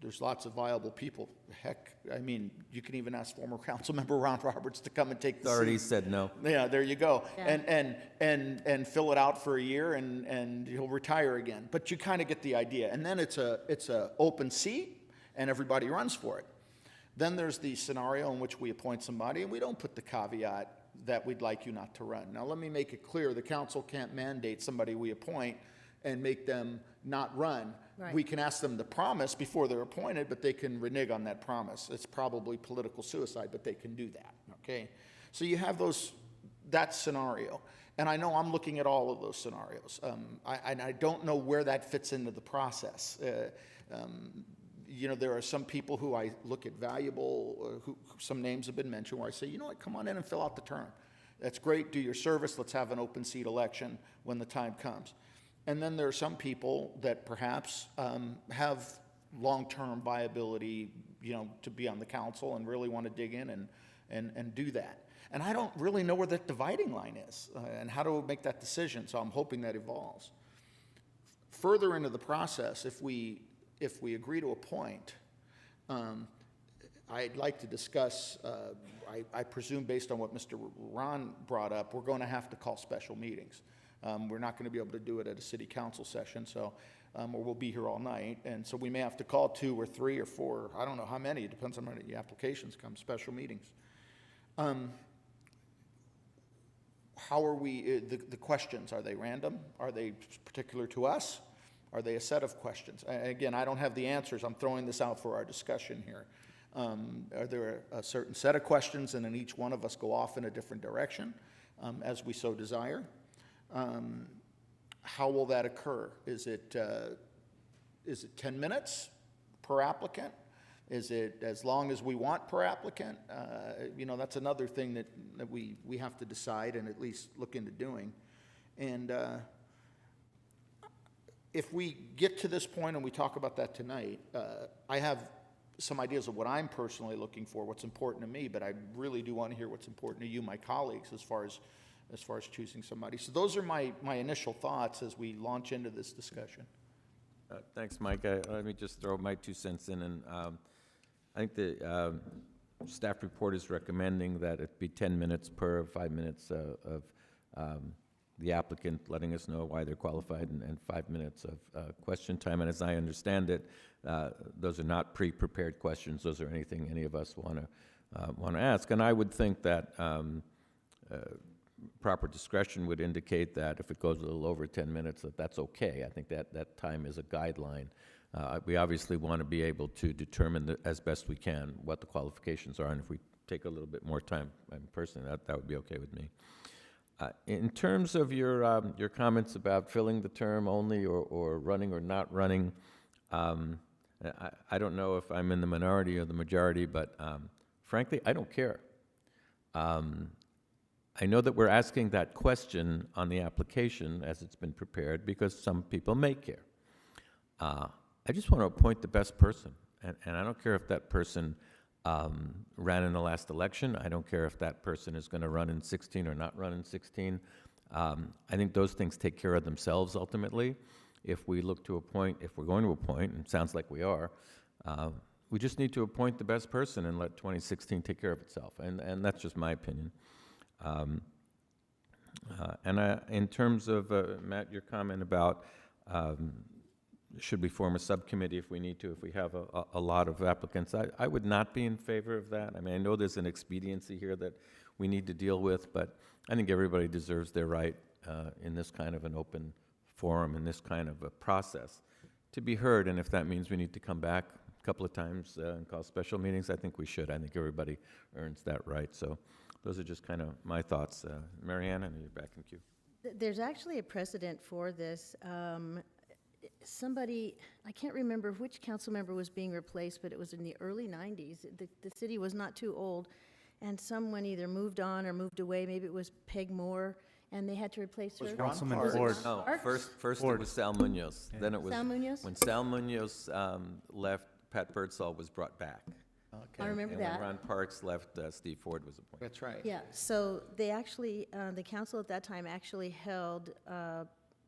Speaker 2: There's lots of viable people. Heck, I mean, you can even ask former council member Ron Roberts to come and take the
Speaker 1: Already
Speaker 2: seat.
Speaker 1: said no.
Speaker 2: Yeah, there you go.
Speaker 6: Yeah.
Speaker 2: And fill it out for a year, and he'll retire again. But you kind of get the idea. And then it's a open seat, and everybody runs for it. Then there's the scenario in which we appoint somebody, and we don't put the caveat that we'd like you not to run. Now, let me make it clear, the council can't mandate somebody we appoint and make them not run.
Speaker 6: Right.
Speaker 2: We can ask them to promise before they're appointed, but they can renege on that promise. It's probably political suicide, but they can do that, okay? So you have that scenario. And I know I'm looking at all of those scenarios. I don't know where that fits into the process. You know, there are some people who I look at valuable, who some names have been mentioned, where I say, you know what, come on in and fill out the term. That's great, do your service, let's have an open seat election when the time comes. And then there are some people that perhaps have long-term viability, you know, to be on the council and really want to dig in and do that. And I don't really know where that dividing line is and how to make that decision, so I'm hoping that evolves. Further into the process, if we agree to appoint, I'd like to discuss, I presume based on what Mr. Ron brought up, we're going to have to call special meetings. We're not going to be able to do it at a city council session, so, or we'll be here all night, and so we may have to call 2 or 3 or 4, I don't know how many, it depends on how many applications come, special meetings. How are we, the questions, are they random? Are they particular to us? Are they a set of questions? Again, I don't have the answers, I'm throwing this out for our discussion here. Are there a certain set of questions, and then each one of us go off in a different direction as we so desire? How will that occur? Is it 10 minutes per applicant? Is it as long as we want per applicant? You know, that's another thing that we have to decide and at least look into doing. And if we get to this point and we talk about that tonight, I have some ideas of what I'm personally looking for, what's important to me, but I really do want to hear what's important to you, my colleagues, as far as choosing somebody. So those are my initial thoughts as we launch into this discussion.
Speaker 1: Thanks, Mike. Let me just throw my 2 cents in. And I think the staff report is recommending that it be 10 minutes per 5 minutes of the applicant letting us know why they're qualified, and 5 minutes of question time. And as I understand it, those are not pre-prepared questions. Those are anything any of us want to ask. And I would think that proper discretion would indicate that if it goes a little over 10 minutes, that's okay. I think that time is a guideline. We obviously want to be able to determine as best we can what the qualifications are, and if we take a little bit more time, personally, that would be okay with me. In terms of your comments about filling the term only or running or not running, I don't know if I'm in the minority or the majority, but frankly, I don't care. I know that we're asking that question on the application as it's been prepared because some people may care. I just want to appoint the best person, and I don't care if that person ran in the last election. I don't care if that person is going to run in 16 or not run in 16. I think those things take care of themselves ultimately. If we look to appoint, if we're going to appoint, and it sounds like we are, we just need to appoint the best person and let 2016 take care of itself, and that's just my opinion. In terms of, Matt, your comment about should we form a subcommittee if we need to, if we have a lot of applicants, I would not be in favor of that. I mean, I know there's an expediency here that we need to deal with, but I think everybody deserves their right in this kind of an open forum, in this kind of a process, to be heard. And if that means we need to come back a couple of times and call special meetings, I think we should. I think everybody earns that right. So those are just kind of my thoughts. Marianne, and you're back in queue.
Speaker 6: There's actually a precedent for this. Somebody, I can't remember which council member was being replaced, but it was in the early 90s. The city was not too old, and someone either moved on or moved away. Maybe it was Peg Moore, and they had to replace her.
Speaker 9: Councilman
Speaker 6: Was it
Speaker 9: Ford.
Speaker 6: Ron
Speaker 1: No,
Speaker 6: Parks?
Speaker 1: first
Speaker 9: Ford.
Speaker 1: it was Sal Munoz.
Speaker 9: Yeah.
Speaker 1: Then it was
Speaker 6: Sal Munoz?
Speaker 1: when Sal Munoz left, Pat Birdsall was brought back.
Speaker 6: I remember
Speaker 1: And
Speaker 6: that.
Speaker 1: when Ron Parks left, Steve Ford was appointed.
Speaker 2: That's right.
Speaker 6: Yeah, so they actually, the council at that time actually held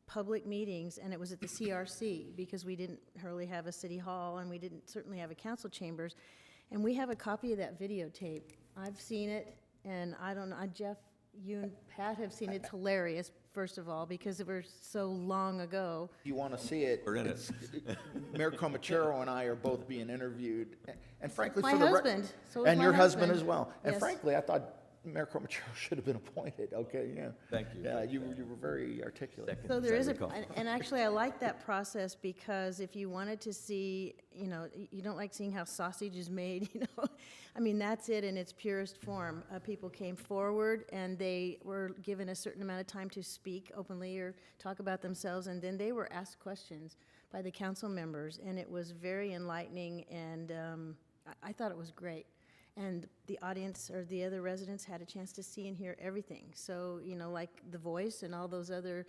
Speaker 6: public meetings, and it was at the CRC, because we didn't really have a city hall, and we didn't certainly have a council chambers. And we have a copy of that videotape. I've seen it, and I don't know, Jeff, you and Pat have seen it. It's hilarious, first of all, because it was so long ago.
Speaker 2: If you want to see it,
Speaker 1: We're in it.
Speaker 2: Mayor Comachero and I are both being interviewed, and frankly,
Speaker 6: My
Speaker 2: for the
Speaker 6: husband. So is
Speaker 2: and
Speaker 6: my
Speaker 2: your husband
Speaker 6: husband.
Speaker 2: as well. And
Speaker 6: Yes.
Speaker 2: frankly, I thought Mayor Comachero should have been appointed. Okay, yeah.
Speaker 1: Thank you.
Speaker 2: Yeah, you were very articulate.
Speaker 6: So there is
Speaker 1: recall.
Speaker 6: and actually, I like that process, because if you wanted to see, you don't like seeing how sausage is made, I mean, that's it in its purest form. People came forward, and they were given a certain amount of time to speak openly or talk about themselves, and then they were asked questions by the council members, and it was very enlightening, and I thought it was great. And the audience or the other residents had a chance to see and hear everything. So, like The Voice and all those other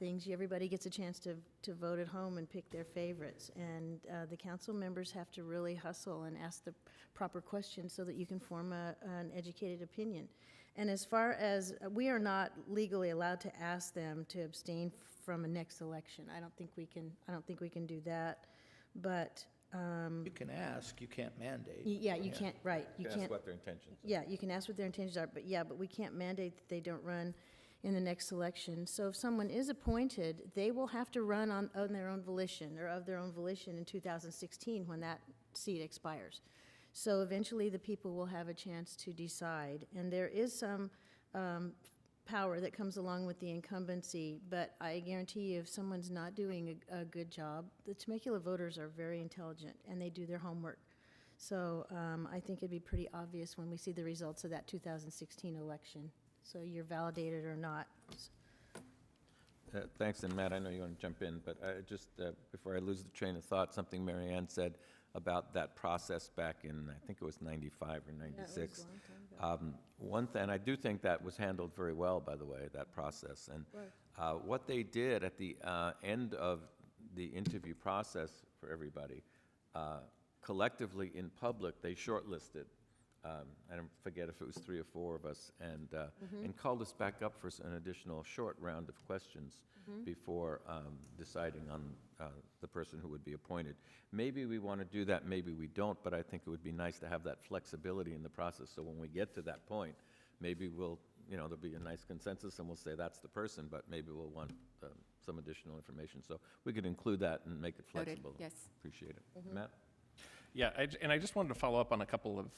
Speaker 6: things, everybody gets a chance to vote at home and pick their favorites. And the council members have to really hustle and ask the proper questions so that you can form an educated opinion. And as far as, we are not legally allowed to ask them to abstain from a next election. I don't think we can do that. But
Speaker 2: You can ask, you can't mandate.
Speaker 6: yeah, you can't, right. You
Speaker 1: Ask
Speaker 6: can't.
Speaker 1: what their intentions are.
Speaker 6: Yeah, you can ask what their intentions are, but we can't mandate that they don't run in the next election. So if someone is appointed, they will have to run on their own volition, or of their own volition, in 2016, when that seat expires. So eventually, the people will have a chance to decide. And there is some power that comes along with the incumbency, but I guarantee you, if someone's not doing a good job, the Temecula voters are very intelligent, and they do their homework. So I think it'd be pretty obvious when we see the results of that 2016 election. So you're validated or not.
Speaker 1: Thanks, and Matt, I know you want to jump in, but before I lose the train of thought, something Mary Ann said about that process back in, I think it was 95 or 96. One thing, and I do think that was handled very well, by the way, that process. And what they did at the end of the interview process for everybody, collectively in public, they shortlisted. I don't forget if it was 3 or 4 of us, and called us back up for an additional short round of questions before deciding on the person who would be appointed. Maybe we want to do that, maybe we don't, but I think it would be nice to have that flexibility in the process, so when we get to that point, maybe we'll, there'll be a nice consensus and we'll say that's the person, but maybe we'll want some additional information. So we could include that and make it
Speaker 3: Noted,
Speaker 1: flexible.
Speaker 3: yes.
Speaker 1: Appreciate it. Matt?
Speaker 10: Yeah, and I just wanted to follow up on a couple of,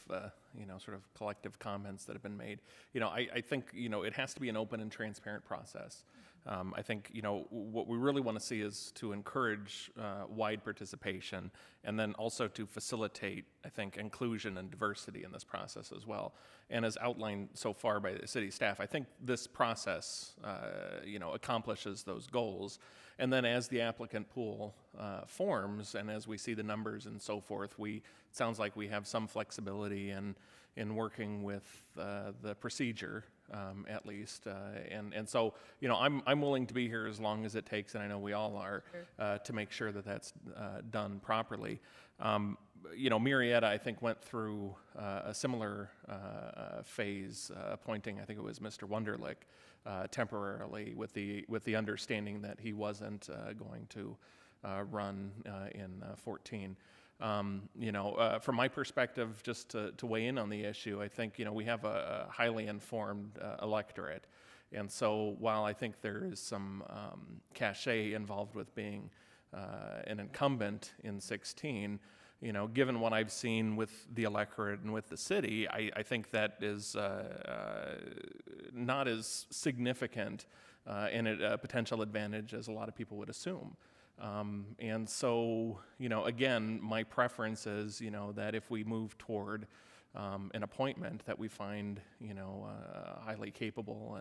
Speaker 10: sort of collective comments that have been made. I think, it has to be an open and transparent process. I think, what we really want to see is to encourage wide participation, and then also to facilitate, I think, inclusion and diversity in this process as well. And as outlined so far by the city staff, I think this process, accomplishes those goals. And then as the applicant pool forms, and as we see the numbers and so forth, it sounds like we have some flexibility in working with the procedure, at least. And so, I'm willing to be here as long as it takes, and I know we all are, to make sure that that's done properly. Marietta, I think, went through a similar phase, appointing, I think it was Mr. Wunderlich, temporarily, with the understanding that he wasn't going to run in 14. From my perspective, just to weigh in on the issue, I think, we have a highly informed electorate. And so while I think there is some cachet involved with being an incumbent in 16, given what I've seen with the electorate and with the city, I think that is not as significant and a potential advantage as a lot of people would assume. And so, again, my preference is, that if we move toward an appointment, that we find, a highly capable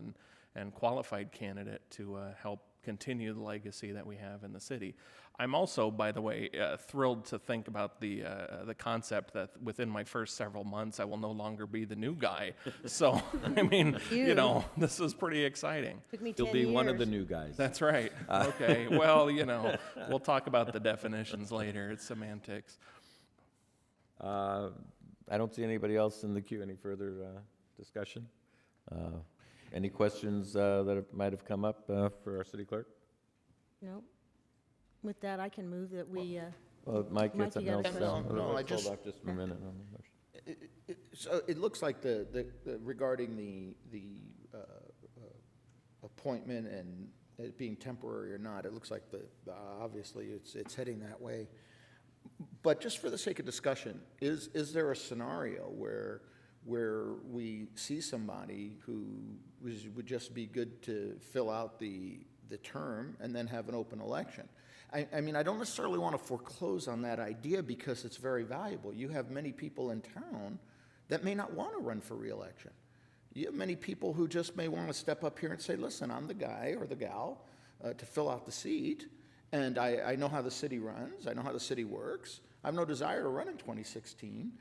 Speaker 10: and qualified candidate to help continue the legacy that we have in the city. I'm also, by the way, thrilled to think about the concept that within my first several months, I will no longer be the new guy. So, I mean, this is pretty exciting.
Speaker 6: Took me 10
Speaker 1: You'll be
Speaker 6: years.
Speaker 1: one of the new guys.
Speaker 10: That's right. Okay. Well, we'll talk about the definitions later. It's semantics.
Speaker 1: I don't see anybody else in the queue. Any further discussion? Any questions that might have come up for our city clerk?
Speaker 6: No? With that, I can move that we,
Speaker 1: Well, Mike, you
Speaker 6: Mike,
Speaker 1: had
Speaker 6: you got a
Speaker 1: something else?
Speaker 6: question?
Speaker 2: No, I
Speaker 1: Let's hold
Speaker 2: just-
Speaker 1: off just a minute on the motion.
Speaker 2: So it looks like regarding the appointment and it being temporary or not, it looks like obviously it's heading that way. But just for the sake of discussion, is there a scenario where we see somebody who would just be good to fill out the term and then have an open election? I mean, I don't necessarily want to foreclose on that idea because it's very valuable. You have many people in town that may not want to run for reelection. You have many people who just may want to step up here and say, listen, I'm the guy or the gal to fill out the seat, and I know how the city runs, I know how the city works. I have no desire to run in 2016.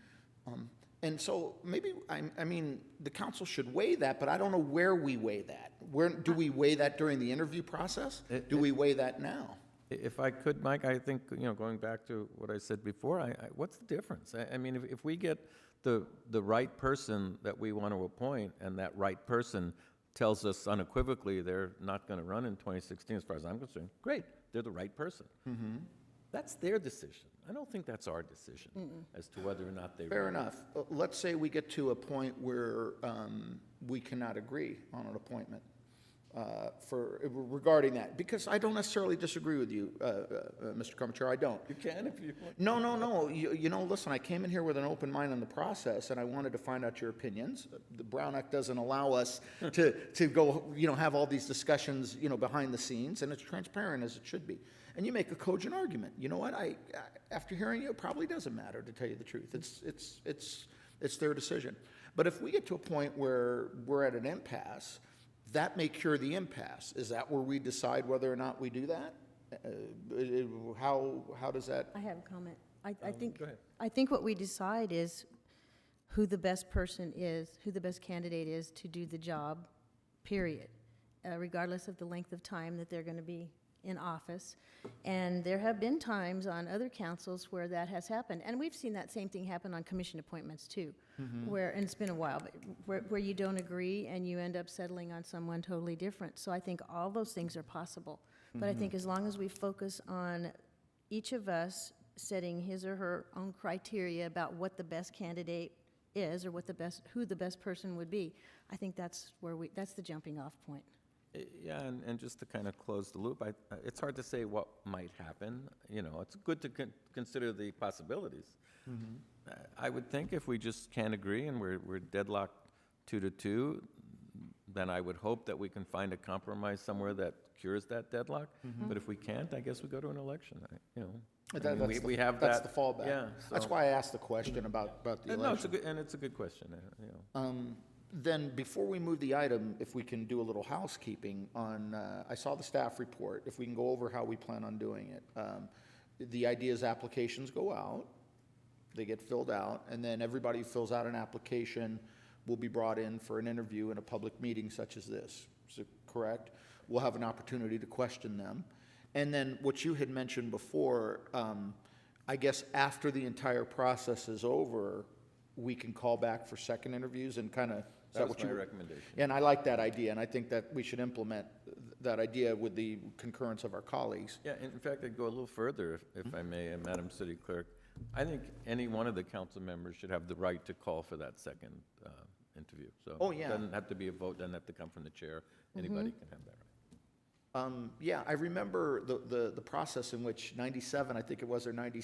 Speaker 2: And so maybe, I mean, the council should weigh that, but I don't know where we weigh that. Where do we weigh that during the interview process? Do we weigh that now?
Speaker 1: If I could, Mike, I think, going back to what I said before, what's the difference? I mean, if we get the right person that we want to appoint, and that right person tells us unequivocally they're not going to run in 2016, as far as I'm concerned, great, they're the right person. That's their decision. I don't think that's our decision as to whether or not they
Speaker 2: Fair
Speaker 1: run.
Speaker 2: enough. Let's say we get to a point where we cannot agree on an appointment regarding that, because I don't necessarily disagree with you, Mr. Comachair, I don't.
Speaker 1: You can if you want.
Speaker 2: No. You know, listen, I came in here with an open mind on the process, and I wanted to find out your opinions. The Brown Act doesn't allow us to go, have all these discussions, behind the scenes, and it's transparent as it should be. And you make a cogent argument. You know what? After hearing you, it probably doesn't matter, to tell you the truth. It's their decision. But if we get to a point where we're at an impasse, that may cure the impasse. Is that where we decide whether or not we do that? How does that?
Speaker 6: I have a comment. I think,
Speaker 1: go ahead.
Speaker 6: I think what we decide is who the best person is, who the best candidate is to do the job, period, regardless of the length of time that they're going to be in office. And there have been times on other councils where that has happened. And we've seen that same thing happen on commission appointments too, where, and it's been a while, but where you don't agree and you end up settling on someone totally different. So I think all those things are possible. But I think as long as we focus on each of us setting his or her own criteria about what the best candidate is, or who the best person would be, I think that's that's the jumping off point.
Speaker 1: Yeah, and just to kind of close the loop, it's hard to say what might happen. It's good to consider the possibilities. I would think if we just can't agree and we're deadlocked 2-2, then I would hope that we can find a compromise somewhere that cures that deadlock. But if we can't, I guess we go to an election. We have
Speaker 2: That's
Speaker 1: that.
Speaker 2: the fallback.
Speaker 1: Yeah,
Speaker 2: That's why I asked the question about the election.
Speaker 1: No, it's a good question.
Speaker 2: Then, before we move the item, if we can do a little housekeeping on, I saw the staff report, if we can go over how we plan on doing it. The idea is applications go out, they get filled out, and then everybody who fills out an application will be brought in for an interview in a public meeting such as this. Is it correct? We'll have an opportunity to question them. And then what you had mentioned before, I guess after the entire process is over, we can call back for second interviews and kind of.
Speaker 1: That was my recommendation.
Speaker 2: And I like that idea, and I think that we should implement that idea with the concurrence of our colleagues.
Speaker 1: Yeah, in fact, I'd go a little further, if I may, Madam City Clerk. I think any one of the council members should have the right to call for that second interview. So
Speaker 2: Oh, yeah.
Speaker 1: It doesn't have to be a vote, doesn't have to come from the chair. Anybody can have that right.
Speaker 2: Yeah, I remember the process in which 97, I think it was, or 90,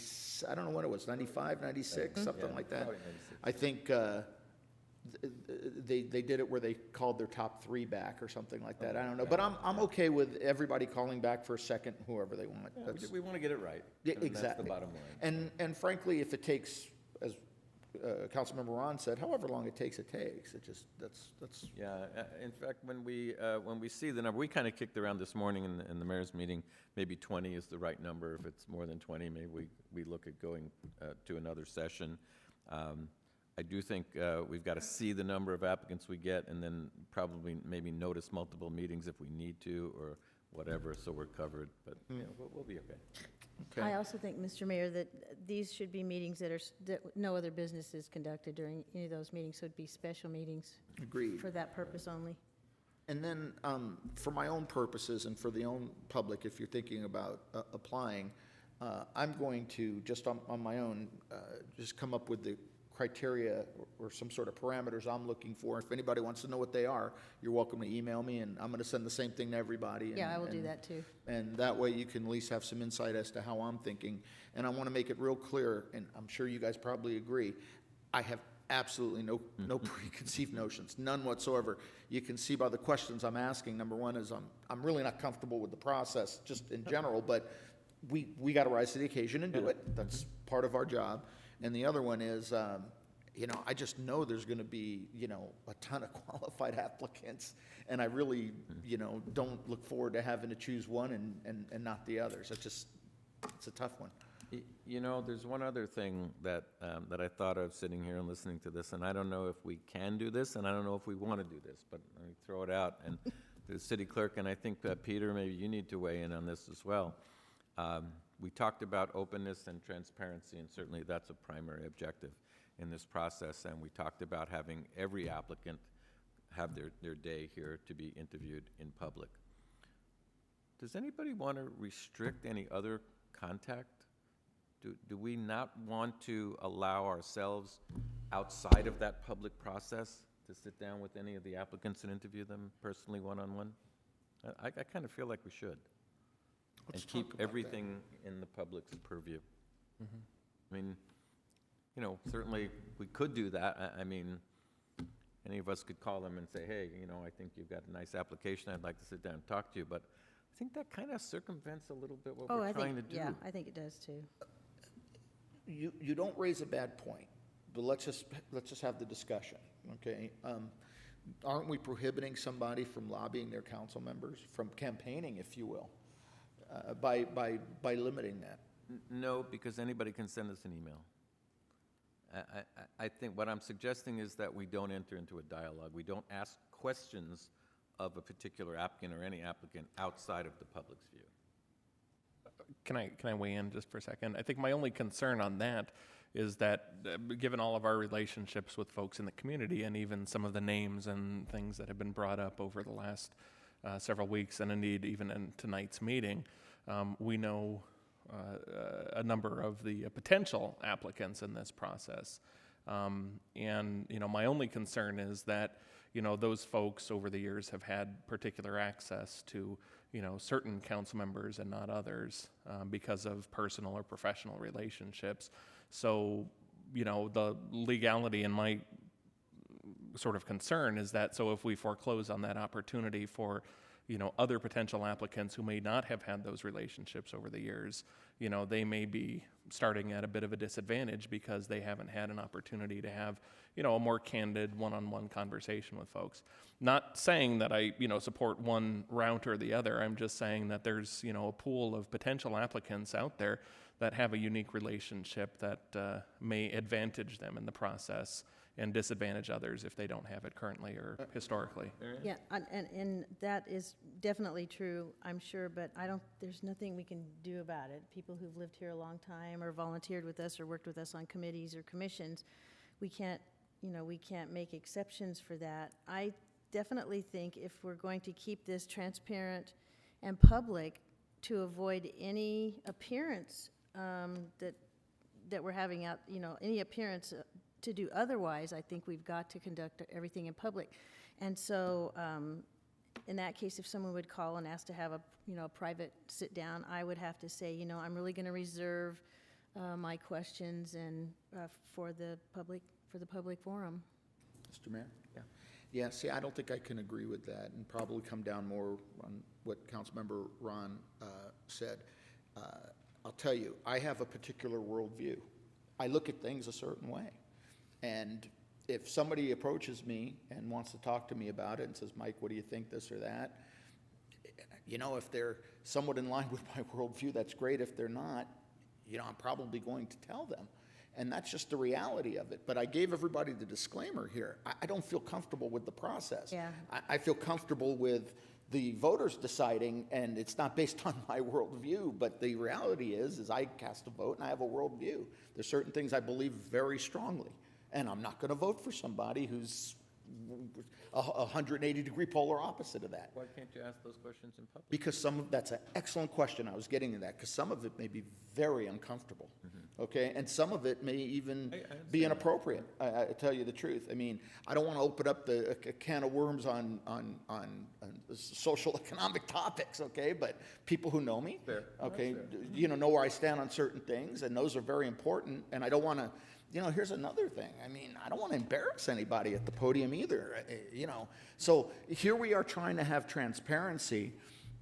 Speaker 2: I don't know when it was, 95, 96, something
Speaker 1: Yeah,
Speaker 2: like that.
Speaker 1: probably 96.
Speaker 2: I think they did it where they called their top three back or something like that. I don't know. But I'm okay with everybody calling back for a second, whoever they want.
Speaker 1: Yeah,
Speaker 2: That's-
Speaker 1: we want to get it right.
Speaker 2: Yeah,
Speaker 1: and
Speaker 2: exactly.
Speaker 1: That's the bottom line.
Speaker 2: And frankly, if it takes, as Councilmember Ron said, however long it takes, it just, that's.
Speaker 1: Yeah, in fact, when we see the number, we kind of kicked around this morning in the mayor's meeting, maybe 20 is the right number. If it's more than 20, maybe we look at going to another session. I do think we've got to see the number of applicants we get, and then probably maybe notice multiple meetings if we need to, or whatever, so we're covered, but we'll be okay.
Speaker 6: I also think, Mr. Mayor, that these should be meetings that no other business is conducted during any of those meetings, so it'd be special meetings
Speaker 2: Agreed.
Speaker 6: for that purpose only.
Speaker 2: And then, for my own purposes and for the own public, if you're thinking about applying, I'm going to, just on my own, just come up with the criteria or some sort of parameters I'm looking for. If anybody wants to know what they are, you're welcome to email me, and I'm going to send the same thing to everybody.
Speaker 6: Yeah, I will do that too.
Speaker 2: And that way you can at least have some insight as to how I'm thinking. And I want to make it real clear, and I'm sure you guys probably agree, I have absolutely no preconceived notions, none whatsoever. You can see by the questions I'm asking, number one is I'm really not comfortable with the process just in general, but we got to rise to the occasion and do it. That's part of our job. And the other one is, I just know there's going to be, a ton of qualified applicants, and I really, don't look forward to having to choose one and not the others. It's a tough one.
Speaker 1: There's one other thing that I thought of sitting here and listening to this, and I don't know if we can do this, and I don't know if we want to do this, but let me throw it out. And the city clerk, and I think Peter, maybe you need to weigh in on this as well. We talked about openness and transparency, and certainly that's a primary objective in this process, and we talked about having every applicant have their day here to be interviewed in public. Does anybody want to restrict any other contact? Do we not want to allow ourselves outside of that public process to sit down with any of the applicants and interview them personally one-on-one? I kind of feel like we should.
Speaker 2: Let's
Speaker 1: And keep
Speaker 2: talk about
Speaker 1: everything in the public's purview. I mean, certainly we could do that. I mean, any of us could call them and say, hey, I think you've got a nice application. I'd like to sit down and talk to you. But I think that kind of circumvents a little bit what we're trying to do.
Speaker 6: Yeah, I think it does too.
Speaker 2: You don't raise a bad point, but let's just have the discussion, okay? Aren't we prohibiting somebody from lobbying their council members, from campaigning, if you will, by limiting that?
Speaker 1: No, because anybody can send us an email. I think what I'm suggesting is that we don't enter into a dialogue. We don't ask questions of a particular applicant or any applicant outside of the public's view.
Speaker 10: Can I weigh in just for a second? I think my only concern on that is that given all of our relationships with folks in the community and even some of the names and things that have been brought up over the last several weeks, and indeed even in tonight's meeting, we know a number of the potential applicants in this process. And my only concern is that those folks over the years have had particular access to certain council members and not others because of personal or professional relationships. So the legality in my sort of concern is that, so if we foreclose on that opportunity for other potential applicants who may not have had those relationships over the years, they may be starting at a bit of a disadvantage because they haven't had an opportunity to have, a more candid one-on-one conversation with folks. Not saying that I, support one route or the other. I'm just saying that there's, a pool of potential applicants out there that have a unique relationship that may advantage them in the process and disadvantage others if they don't have it currently or historically.
Speaker 6: Yeah, and that is definitely true, I'm sure, but there's nothing we can do about it. People who've lived here a long time or volunteered with us or worked with us on committees or commissions, we can't make exceptions for that. I definitely think if we're going to keep this transparent and public, to avoid any appearance that we're having out, any appearance to do otherwise, I think we've got to conduct everything in public. And so in that case, if someone would call and ask to have a private sit down, I would have to say, I'm really going to reserve my questions and for the public forum.
Speaker 2: Mr. Mayor? Yeah, see, I don't think I can agree with that, and probably come down more on what Councilmember Ron said. I'll tell you, I have a particular worldview. I look at things a certain way. And if somebody approaches me and wants to talk to me about it and says, Mike, what do you think, this or that? If they're somewhat in line with my worldview, that's great. If they're not, I'm probably going to tell them. And that's just the reality of it. But I gave everybody the disclaimer here. I don't feel comfortable with the process.
Speaker 6: Yeah.
Speaker 2: I feel comfortable with the voters deciding, and it's not based on my worldview, but the reality is I cast a vote and I have a worldview. There's certain things I believe very strongly, and I'm not going to vote for somebody who's a 180-degree polar opposite of that.
Speaker 1: Why can't you ask those questions in public?
Speaker 2: Because that's an excellent question. I was getting to that, because some of it may be very uncomfortable, okay? And some of it may even be inappropriate, I tell you the truth. I mean, I don't want to open up a can of worms on social economic topics, okay? But people who know me,
Speaker 1: Fair.
Speaker 2: okay, know where I stand on certain things, and those are very important, and I don't want to, here's another thing. I mean, I don't want to embarrass anybody at the podium either, So here we are trying to have transparency,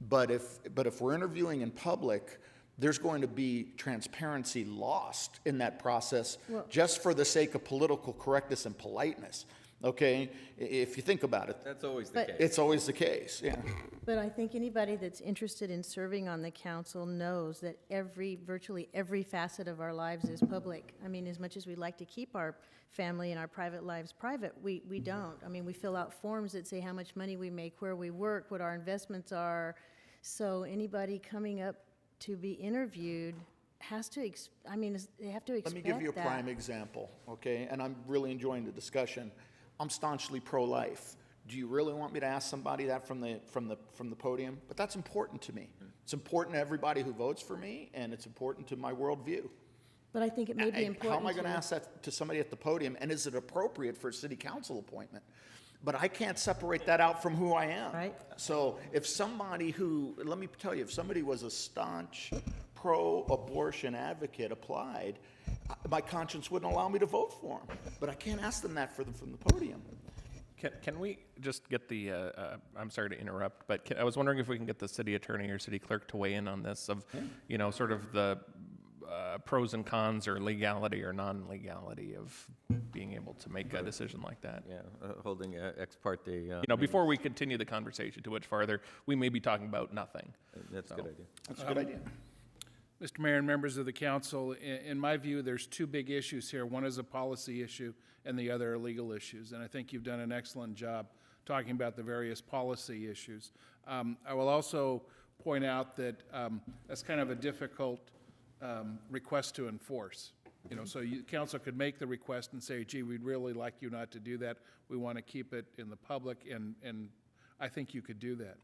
Speaker 2: but if we're interviewing in public, there's going to be transparency lost in that process just for the sake of political correctness and politeness. Okay, if you think about it.
Speaker 1: That's always the case.
Speaker 2: It's always the case, yeah.
Speaker 6: But I think anybody that's interested in serving on the council knows that virtually every facet of our lives is public. I mean, as much as we like to keep our family and our private lives private, we don't. I mean, we fill out forms that say how much money we make, where we work, what our investments are. So anybody coming up to be interviewed has to, they have to expect that.
Speaker 2: Let me give you a prime example, okay? And I'm really enjoying the discussion. I'm staunchly pro-life. Do you really want me to ask somebody that from the podium? But that's important to me. It's important to everybody who votes for me, and it's important to my worldview.
Speaker 6: But I think it may be important.
Speaker 2: How am I going to ask that to somebody at the podium, and is it appropriate for a city council appointment? But I can't separate that out from who I am.
Speaker 6: Right.
Speaker 2: So if somebody let me tell you, if somebody was a staunch pro-abortion advocate applied, my conscience wouldn't allow me to vote for him. But I can't ask them that from the podium.
Speaker 10: Can we just get the, I'm sorry to interrupt, but I was wondering if we can get the city attorney or city clerk to weigh in on this of, sort of the pros and cons or legality or non-legality of being able to make a decision like that.
Speaker 1: Yeah, holding ex parte.
Speaker 10: Before we continue the conversation too much farther, we may be talking about nothing.
Speaker 1: That's a good idea.
Speaker 2: That's a good idea.
Speaker 11: Mr. Mayor and members of the council, in my view, there's two big issues here. One is a policy issue and the other are legal issues. And I think you've done an excellent job talking about the various policy issues. I will also point out that that's kind of a difficult request to enforce. So council could make the request and say, gee, we'd really like you not to do that. We want to keep it in the public, and I think you could do that.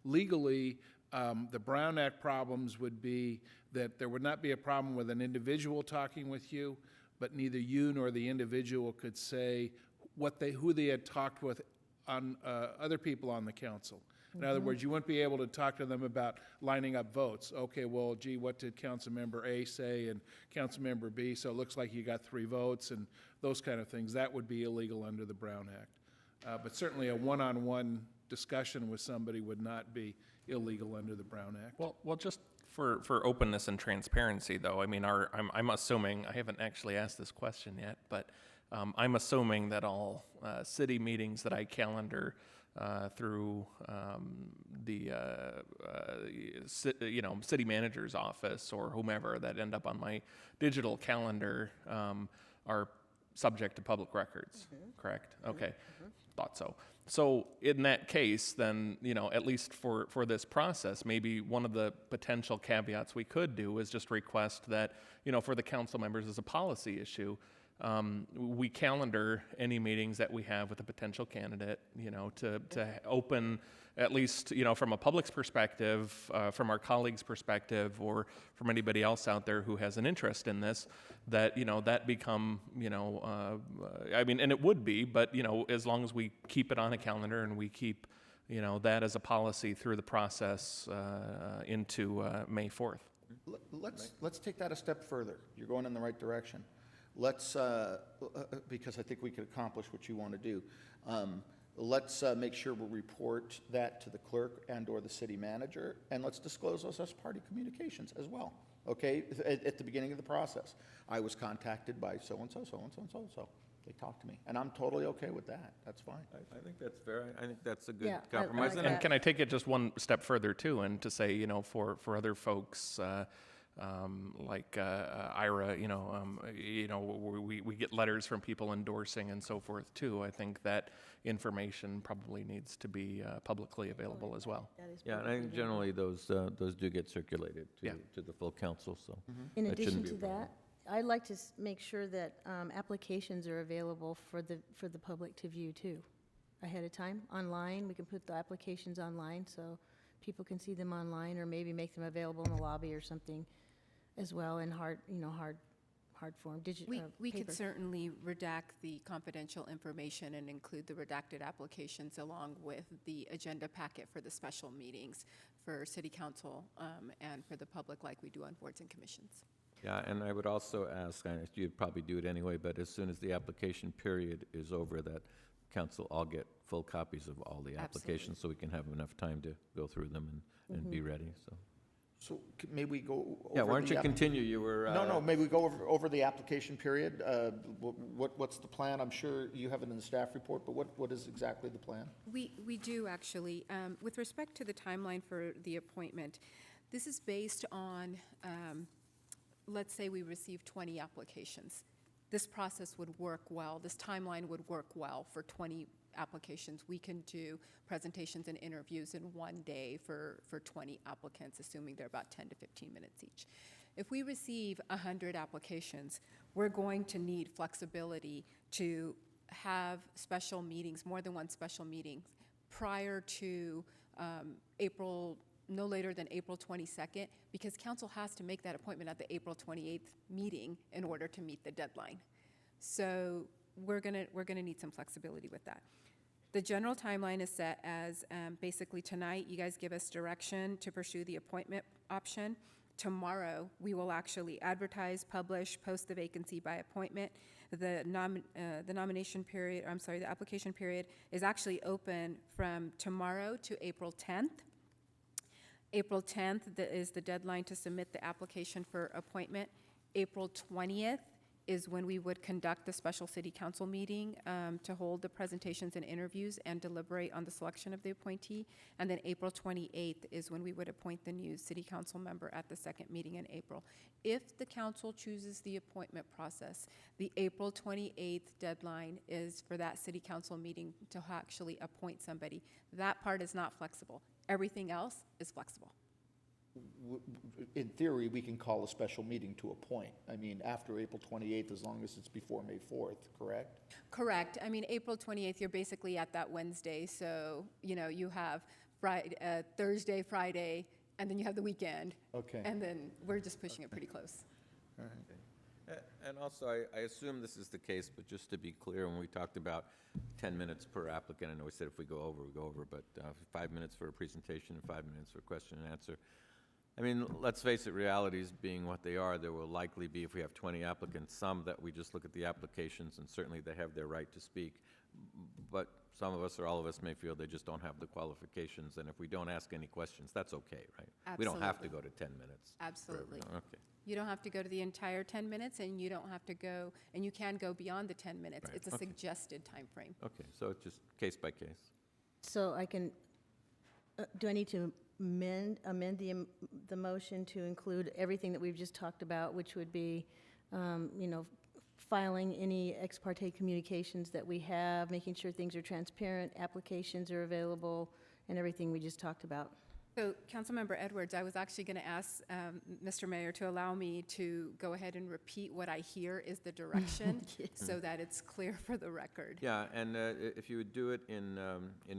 Speaker 11: Legally, the Brown Act problems would be that there would not be a problem with an individual talking with you, but neither you nor the individual could say who they had talked with on other people on the council. In other words, you wouldn't be able to talk to them about lining up votes. Okay, well, gee, what did Councilmember A say and Councilmember B? So it looks like you got 3 votes and those kind of things. That would be illegal under the Brown Act. But certainly a one-on-one discussion with somebody would not be illegal under the Brown Act.
Speaker 10: Well, just for openness and transparency, though, I mean, I'm assuming, I haven't actually asked this question yet, but I'm assuming that all city meetings that I calendar through the city manager's office or whomever that end up on my digital calendar are subject to public records, correct? Okay, thought so. So in that case, then, at least for this process, maybe one of the potential caveats we could do is just request that, for the council members as a policy issue, we calendar any meetings that we have with a potential candidate, to open, at least, from a public's perspective, from our colleagues' perspective, or from anybody else out there who has an interest in this, that, that become, and it would be, but, as long as we keep it on a calendar and we keep, that as a policy through the process into May 4th.
Speaker 2: Let's take that a step further. You're going in the right direction. Let's, because I think we could accomplish what you want to do. Let's make sure we report that to the clerk and/or the city manager, and let's disclose those as party communications as well. Okay, at the beginning of the process, I was contacted by so and so, so and so, and so and so. They talked to me, and I'm totally okay with that. That's fine.
Speaker 1: I think that's fair. I think that's a good
Speaker 6: Yeah,
Speaker 1: compromise.
Speaker 6: like
Speaker 10: And can I take it just one step further too, and to say, for other folks, like Ira, we get letters from people endorsing and so forth too. I think that information probably needs to be publicly available as well.
Speaker 1: Yeah, and I think generally those do get circulated to the full council, so.
Speaker 6: In
Speaker 1: that
Speaker 6: addition
Speaker 1: shouldn't be
Speaker 6: to
Speaker 1: a problem.
Speaker 6: that, I'd like to make sure that applications are available for the public to view too. ahead of time, online. We can put the applications online so people can see them online, or maybe make them available in the lobby or something as well in hard form,
Speaker 3: We could
Speaker 6: paper.
Speaker 3: certainly redact the confidential information and include the redacted applications along with the agenda packet for the special meetings for city council and for the public like we do on boards and commissions.
Speaker 1: Yeah, and I would also ask, and you'd probably do it anyway, but as soon as the application period is over, that council all get full copies of all the applications so we can have enough time to go through them and be ready, so.
Speaker 2: So may we go over
Speaker 1: Yeah, why don't
Speaker 2: the
Speaker 1: you continue? You were.
Speaker 2: No, maybe we go over the application period. What's the plan? I'm sure you have it in the staff report, but what is exactly the plan?
Speaker 3: We do, actually. With respect to the timeline for the appointment, this is based on, let's say we receive 20 applications. This process would work well, this timeline would work well for 20 applications. We can do presentations and interviews in one day for 20 applicants, assuming they're about 10 to 15 minutes each. If we receive 100 applications, we're going to need flexibility to have special meetings, more than one special meeting, prior to no later than April 22nd, because council has to make that appointment at the April 28th meeting in order to meet the deadline. So we're gonna need some flexibility with that. The general timeline is set as basically tonight, you guys give us direction to pursue the appointment option. Tomorrow, we will actually advertise, publish, post the vacancy by appointment. The nomination period, I'm sorry, the application period is actually open from tomorrow to April 10th. April 10th is the deadline to submit the application for appointment. April 20th is when we would conduct the special city council meeting to hold the presentations and interviews and deliberate on the selection of the appointee. And then April 28th is when we would appoint the new city council member at the second meeting in April. If the council chooses the appointment process, the April 28th deadline is for that city council meeting to actually appoint somebody. That part is not flexible. Everything else is flexible.
Speaker 2: In theory, we can call a special meeting to appoint. I mean, after April 28th, as long as it's before May 4th, correct?
Speaker 3: Correct. I mean, April 28th, you're basically at that Wednesday, so, you have Friday, Thursday, Friday, and then you have the weekend.
Speaker 2: Okay.
Speaker 3: And then we're just pushing it pretty close.
Speaker 2: All right.
Speaker 1: And also, I assume this is the case, but just to be clear, when we talked about 10 minutes per applicant, I know we said if we go over, we go over, but 5 minutes for a presentation and 5 minutes for question and answer. I mean, let's face it, realities being what they are, there will likely be, if we have 20 applicants, some that we just look at the applications, and certainly they have their right to speak, but some of us or all of us may feel they just don't have the qualifications, and if we don't ask any questions, that's okay, right? We don't have to go to 10 minutes.
Speaker 3: Absolutely.
Speaker 1: Okay.
Speaker 3: You don't have to go to the entire 10 minutes, and you don't have to go, and you can go beyond the 10 minutes.
Speaker 1: Right.
Speaker 3: It's a
Speaker 1: Okay.
Speaker 3: suggested time frame.
Speaker 1: Okay, so it's just case by case.
Speaker 6: So I can, do I need to amend the motion to include everything that we've just talked about, which would be, filing any ex parte communications that we have, making sure things are transparent, applications are available, and everything we just talked about?
Speaker 3: So, Councilmember Edwards, I was actually going to ask Mr. Mayor to allow me to go ahead and repeat what I hear is the direction so that it's clear for the record.
Speaker 1: Yeah, and if you would do it in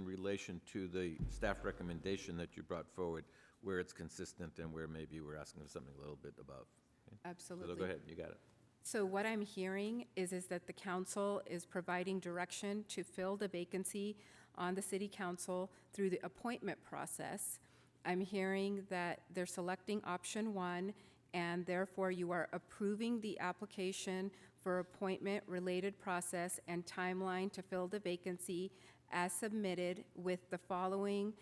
Speaker 1: relation to the staff recommendation that you brought forward, where it's consistent and where maybe we're asking for something a little bit above. Okay?
Speaker 3: Absolutely.
Speaker 1: So go ahead, you got it.
Speaker 3: So what I'm hearing is that the council is providing direction to fill the vacancy on the city council through the appointment process. I'm hearing that they're selecting option 1, and therefore you are approving the application for appointment-related process and timeline to fill the vacancy as submitted with the following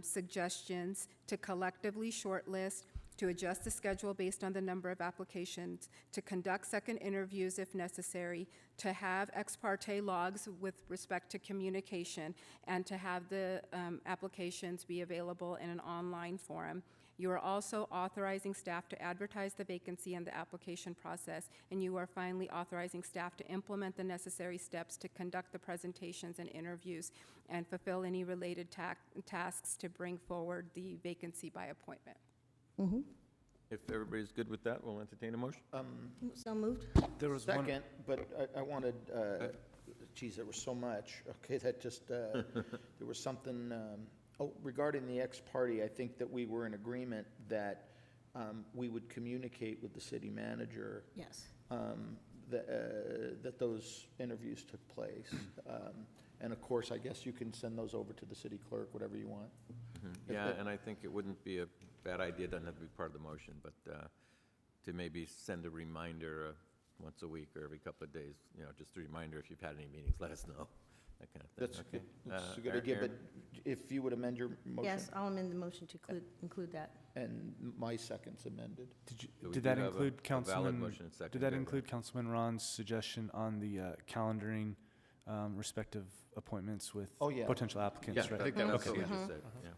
Speaker 3: suggestions: to collectively shortlist, to adjust the schedule based on the number of applications, to conduct second interviews if necessary, to have ex parte logs with respect to communication, and to have the applications be available in an online forum. You are also authorizing staff to advertise the vacancy and the application process, and you are finally authorizing staff to implement the necessary steps to conduct the presentations and interviews and fulfill any related tasks to bring forward the vacancy by appointment.
Speaker 6: Mm-hmm.
Speaker 1: If everybody's good with that, we'll entertain a motion.
Speaker 6: So moved?
Speaker 9: There was
Speaker 2: Second, but I wanted geez, there was so much. Okay, that just, there was something, regarding the ex-party, I think that we were in agreement that we would communicate with the city manager
Speaker 6: Yes.
Speaker 2: that those interviews took place. And of course, I guess you can send those over to the city clerk, whatever you want.
Speaker 1: Yeah, and I think it wouldn't be a bad idea, doesn't have to be part of the motion, but to maybe send a reminder once a week or every couple of days, just a reminder if you've had any meetings, let us know, that kind of thing.
Speaker 2: That's
Speaker 1: Okay.
Speaker 2: good. That's a good idea, but if you would amend your motion?
Speaker 6: Yes, I'll amend the motion to include that.
Speaker 2: And my second's amended.
Speaker 1: So we
Speaker 9: Did
Speaker 1: do
Speaker 9: that
Speaker 1: have a
Speaker 9: include
Speaker 1: valid
Speaker 9: Councilman,
Speaker 1: motion and second
Speaker 9: did that
Speaker 1: there,
Speaker 9: include Councilman Ron's suggestion on the calendaring respective appointments with
Speaker 2: Oh, yeah.
Speaker 9: potential applicants,
Speaker 1: Yeah,
Speaker 9: right?
Speaker 1: I think that was
Speaker 9: Okay.
Speaker 1: what you just said, yeah.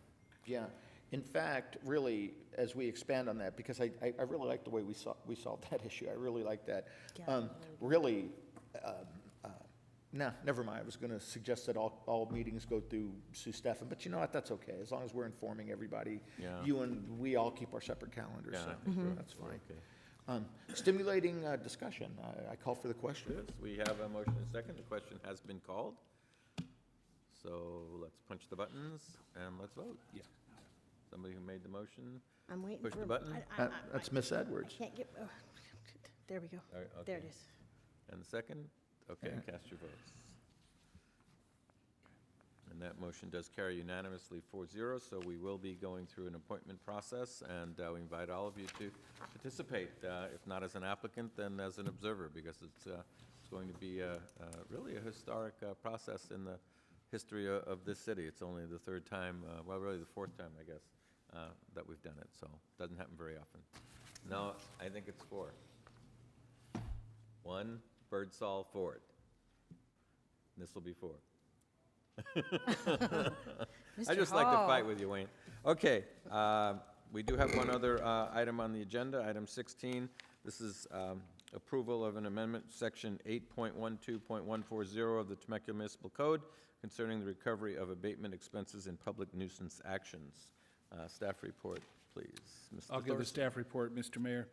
Speaker 2: Yeah. In fact, really, as we expand on that, because I really like the way we solved that issue. I really like that.
Speaker 6: Yeah,
Speaker 2: Really, never mind. I was going to suggest that all meetings go through Sue Stefan, but you know what? That's okay. As long as we're informing everybody,
Speaker 1: Yeah.
Speaker 2: you and we all keep our separate calendars,
Speaker 1: Yeah,
Speaker 2: so
Speaker 1: I think we're-
Speaker 2: that's
Speaker 1: we're
Speaker 2: fine.
Speaker 1: okay.
Speaker 2: Stimulating discussion. I call for the question.
Speaker 1: Yes, we have a motion and second. The question has been called. So let's punch the buttons and let's vote. Yeah. Somebody who made the motion,
Speaker 6: I'm waiting
Speaker 1: push
Speaker 6: for.
Speaker 1: the button.
Speaker 2: That's Miss Edwards.
Speaker 6: I can't get, there we go.
Speaker 1: All right,
Speaker 6: There
Speaker 1: okay.
Speaker 6: it is.
Speaker 1: And the second? Okay, cast your votes. And that motion does carry unanimously 4-0, so we will be going through an appointment process, and we invite all of you to participate, if not as an applicant, then as an observer, because it's going to be really a historic process in the history of this city. It's only the third time, well, really the fourth time, I guess, that we've done it, so it doesn't happen very often. No, I think it's 4. 1, Birdsall Ford. This will be 4. I just like to fight with you, Wayne. Okay, we do have one other item on the agenda, item 16. This is approval of an amendment, section 8.12.140 of the Temecula Municipal Code concerning the recovery of abatement expenses in public nuisance actions. Staff report, please. Mr.
Speaker 15: I'll give the
Speaker 1: Thorson.
Speaker 15: staff report, Mr. Mayor.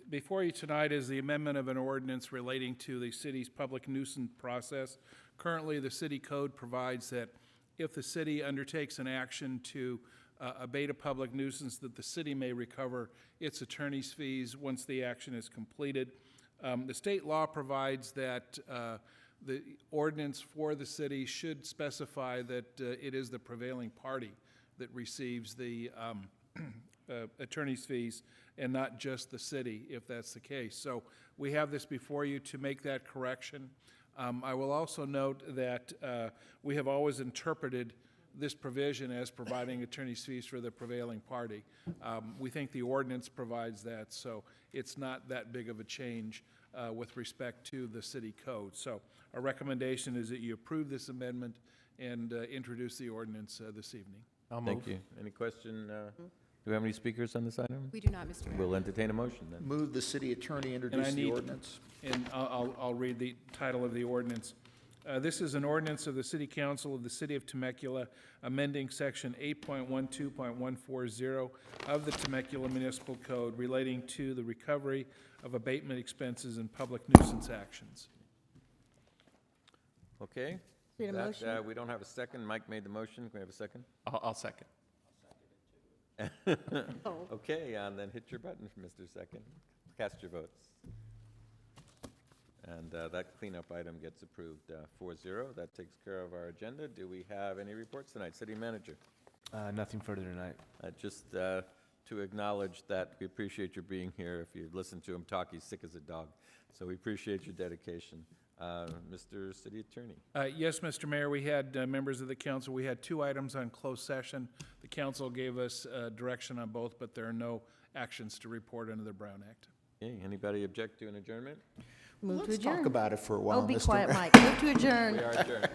Speaker 15: Before you tonight is the amendment of an ordinance relating to the city's public nuisance process. Currently, the city code provides that if the city undertakes an action to abate a public nuisance, that the city may recover its attorney's fees once the action is completed. The state law provides that the ordinance for the city should specify that it is the prevailing party that receives the attorney's fees and not just the city, if that's the case. So we have this before you to make that correction. I will also note that we have always interpreted this provision as providing attorney's fees for the prevailing party. We think the ordinance provides that, so it's not that big of a change with respect to the city code. So our recommendation is that you approve this amendment and introduce the ordinance this evening.
Speaker 10: I'll move.
Speaker 1: Thank you. Any question? Do we have any speakers on this item?
Speaker 3: We do not, Mr. Mayor.
Speaker 1: We'll entertain a motion then.
Speaker 2: Move the city attorney
Speaker 15: And I
Speaker 2: introduce the
Speaker 15: need-
Speaker 2: ordinance.
Speaker 15: And I'll read the title of the ordinance. This is an ordinance of the City Council of the City of Temecula amending Section 8.12.140 of the Temecula Municipal Code relating to the recovery of abatement expenses in public nuisance actions.
Speaker 1: Okay.
Speaker 6: Need a
Speaker 1: That,
Speaker 6: motion?
Speaker 1: we don't have a second. Mike made the motion. Can we have a second?
Speaker 10: I'll second.
Speaker 6: Oh.
Speaker 1: Okay, and then hit your button, Mr. Second. Cast your votes. And that cleanup item gets approved 4-0. That takes care of our agenda. Do we have any reports tonight? City Manager?
Speaker 9: Nothing further tonight.
Speaker 1: Just to acknowledge that we appreciate your being here. If you listen to him talk, he's sick as a dog. So we appreciate your dedication. Mr. City Attorney?
Speaker 15: Yes, Mr. Mayor, we had members of the council, we had 2 items on closed session. The council gave us direction on both, but there are no actions to report under the Brown Act.
Speaker 1: Okay, anybody object to an adjournment?
Speaker 6: Move to
Speaker 2: Let's
Speaker 6: adjourn.
Speaker 2: talk about it for a while,
Speaker 6: Oh, be
Speaker 2: Mr.
Speaker 6: quiet,
Speaker 2: Mayor.
Speaker 6: Mike. Move to adjourn.
Speaker 1: We are adjourned.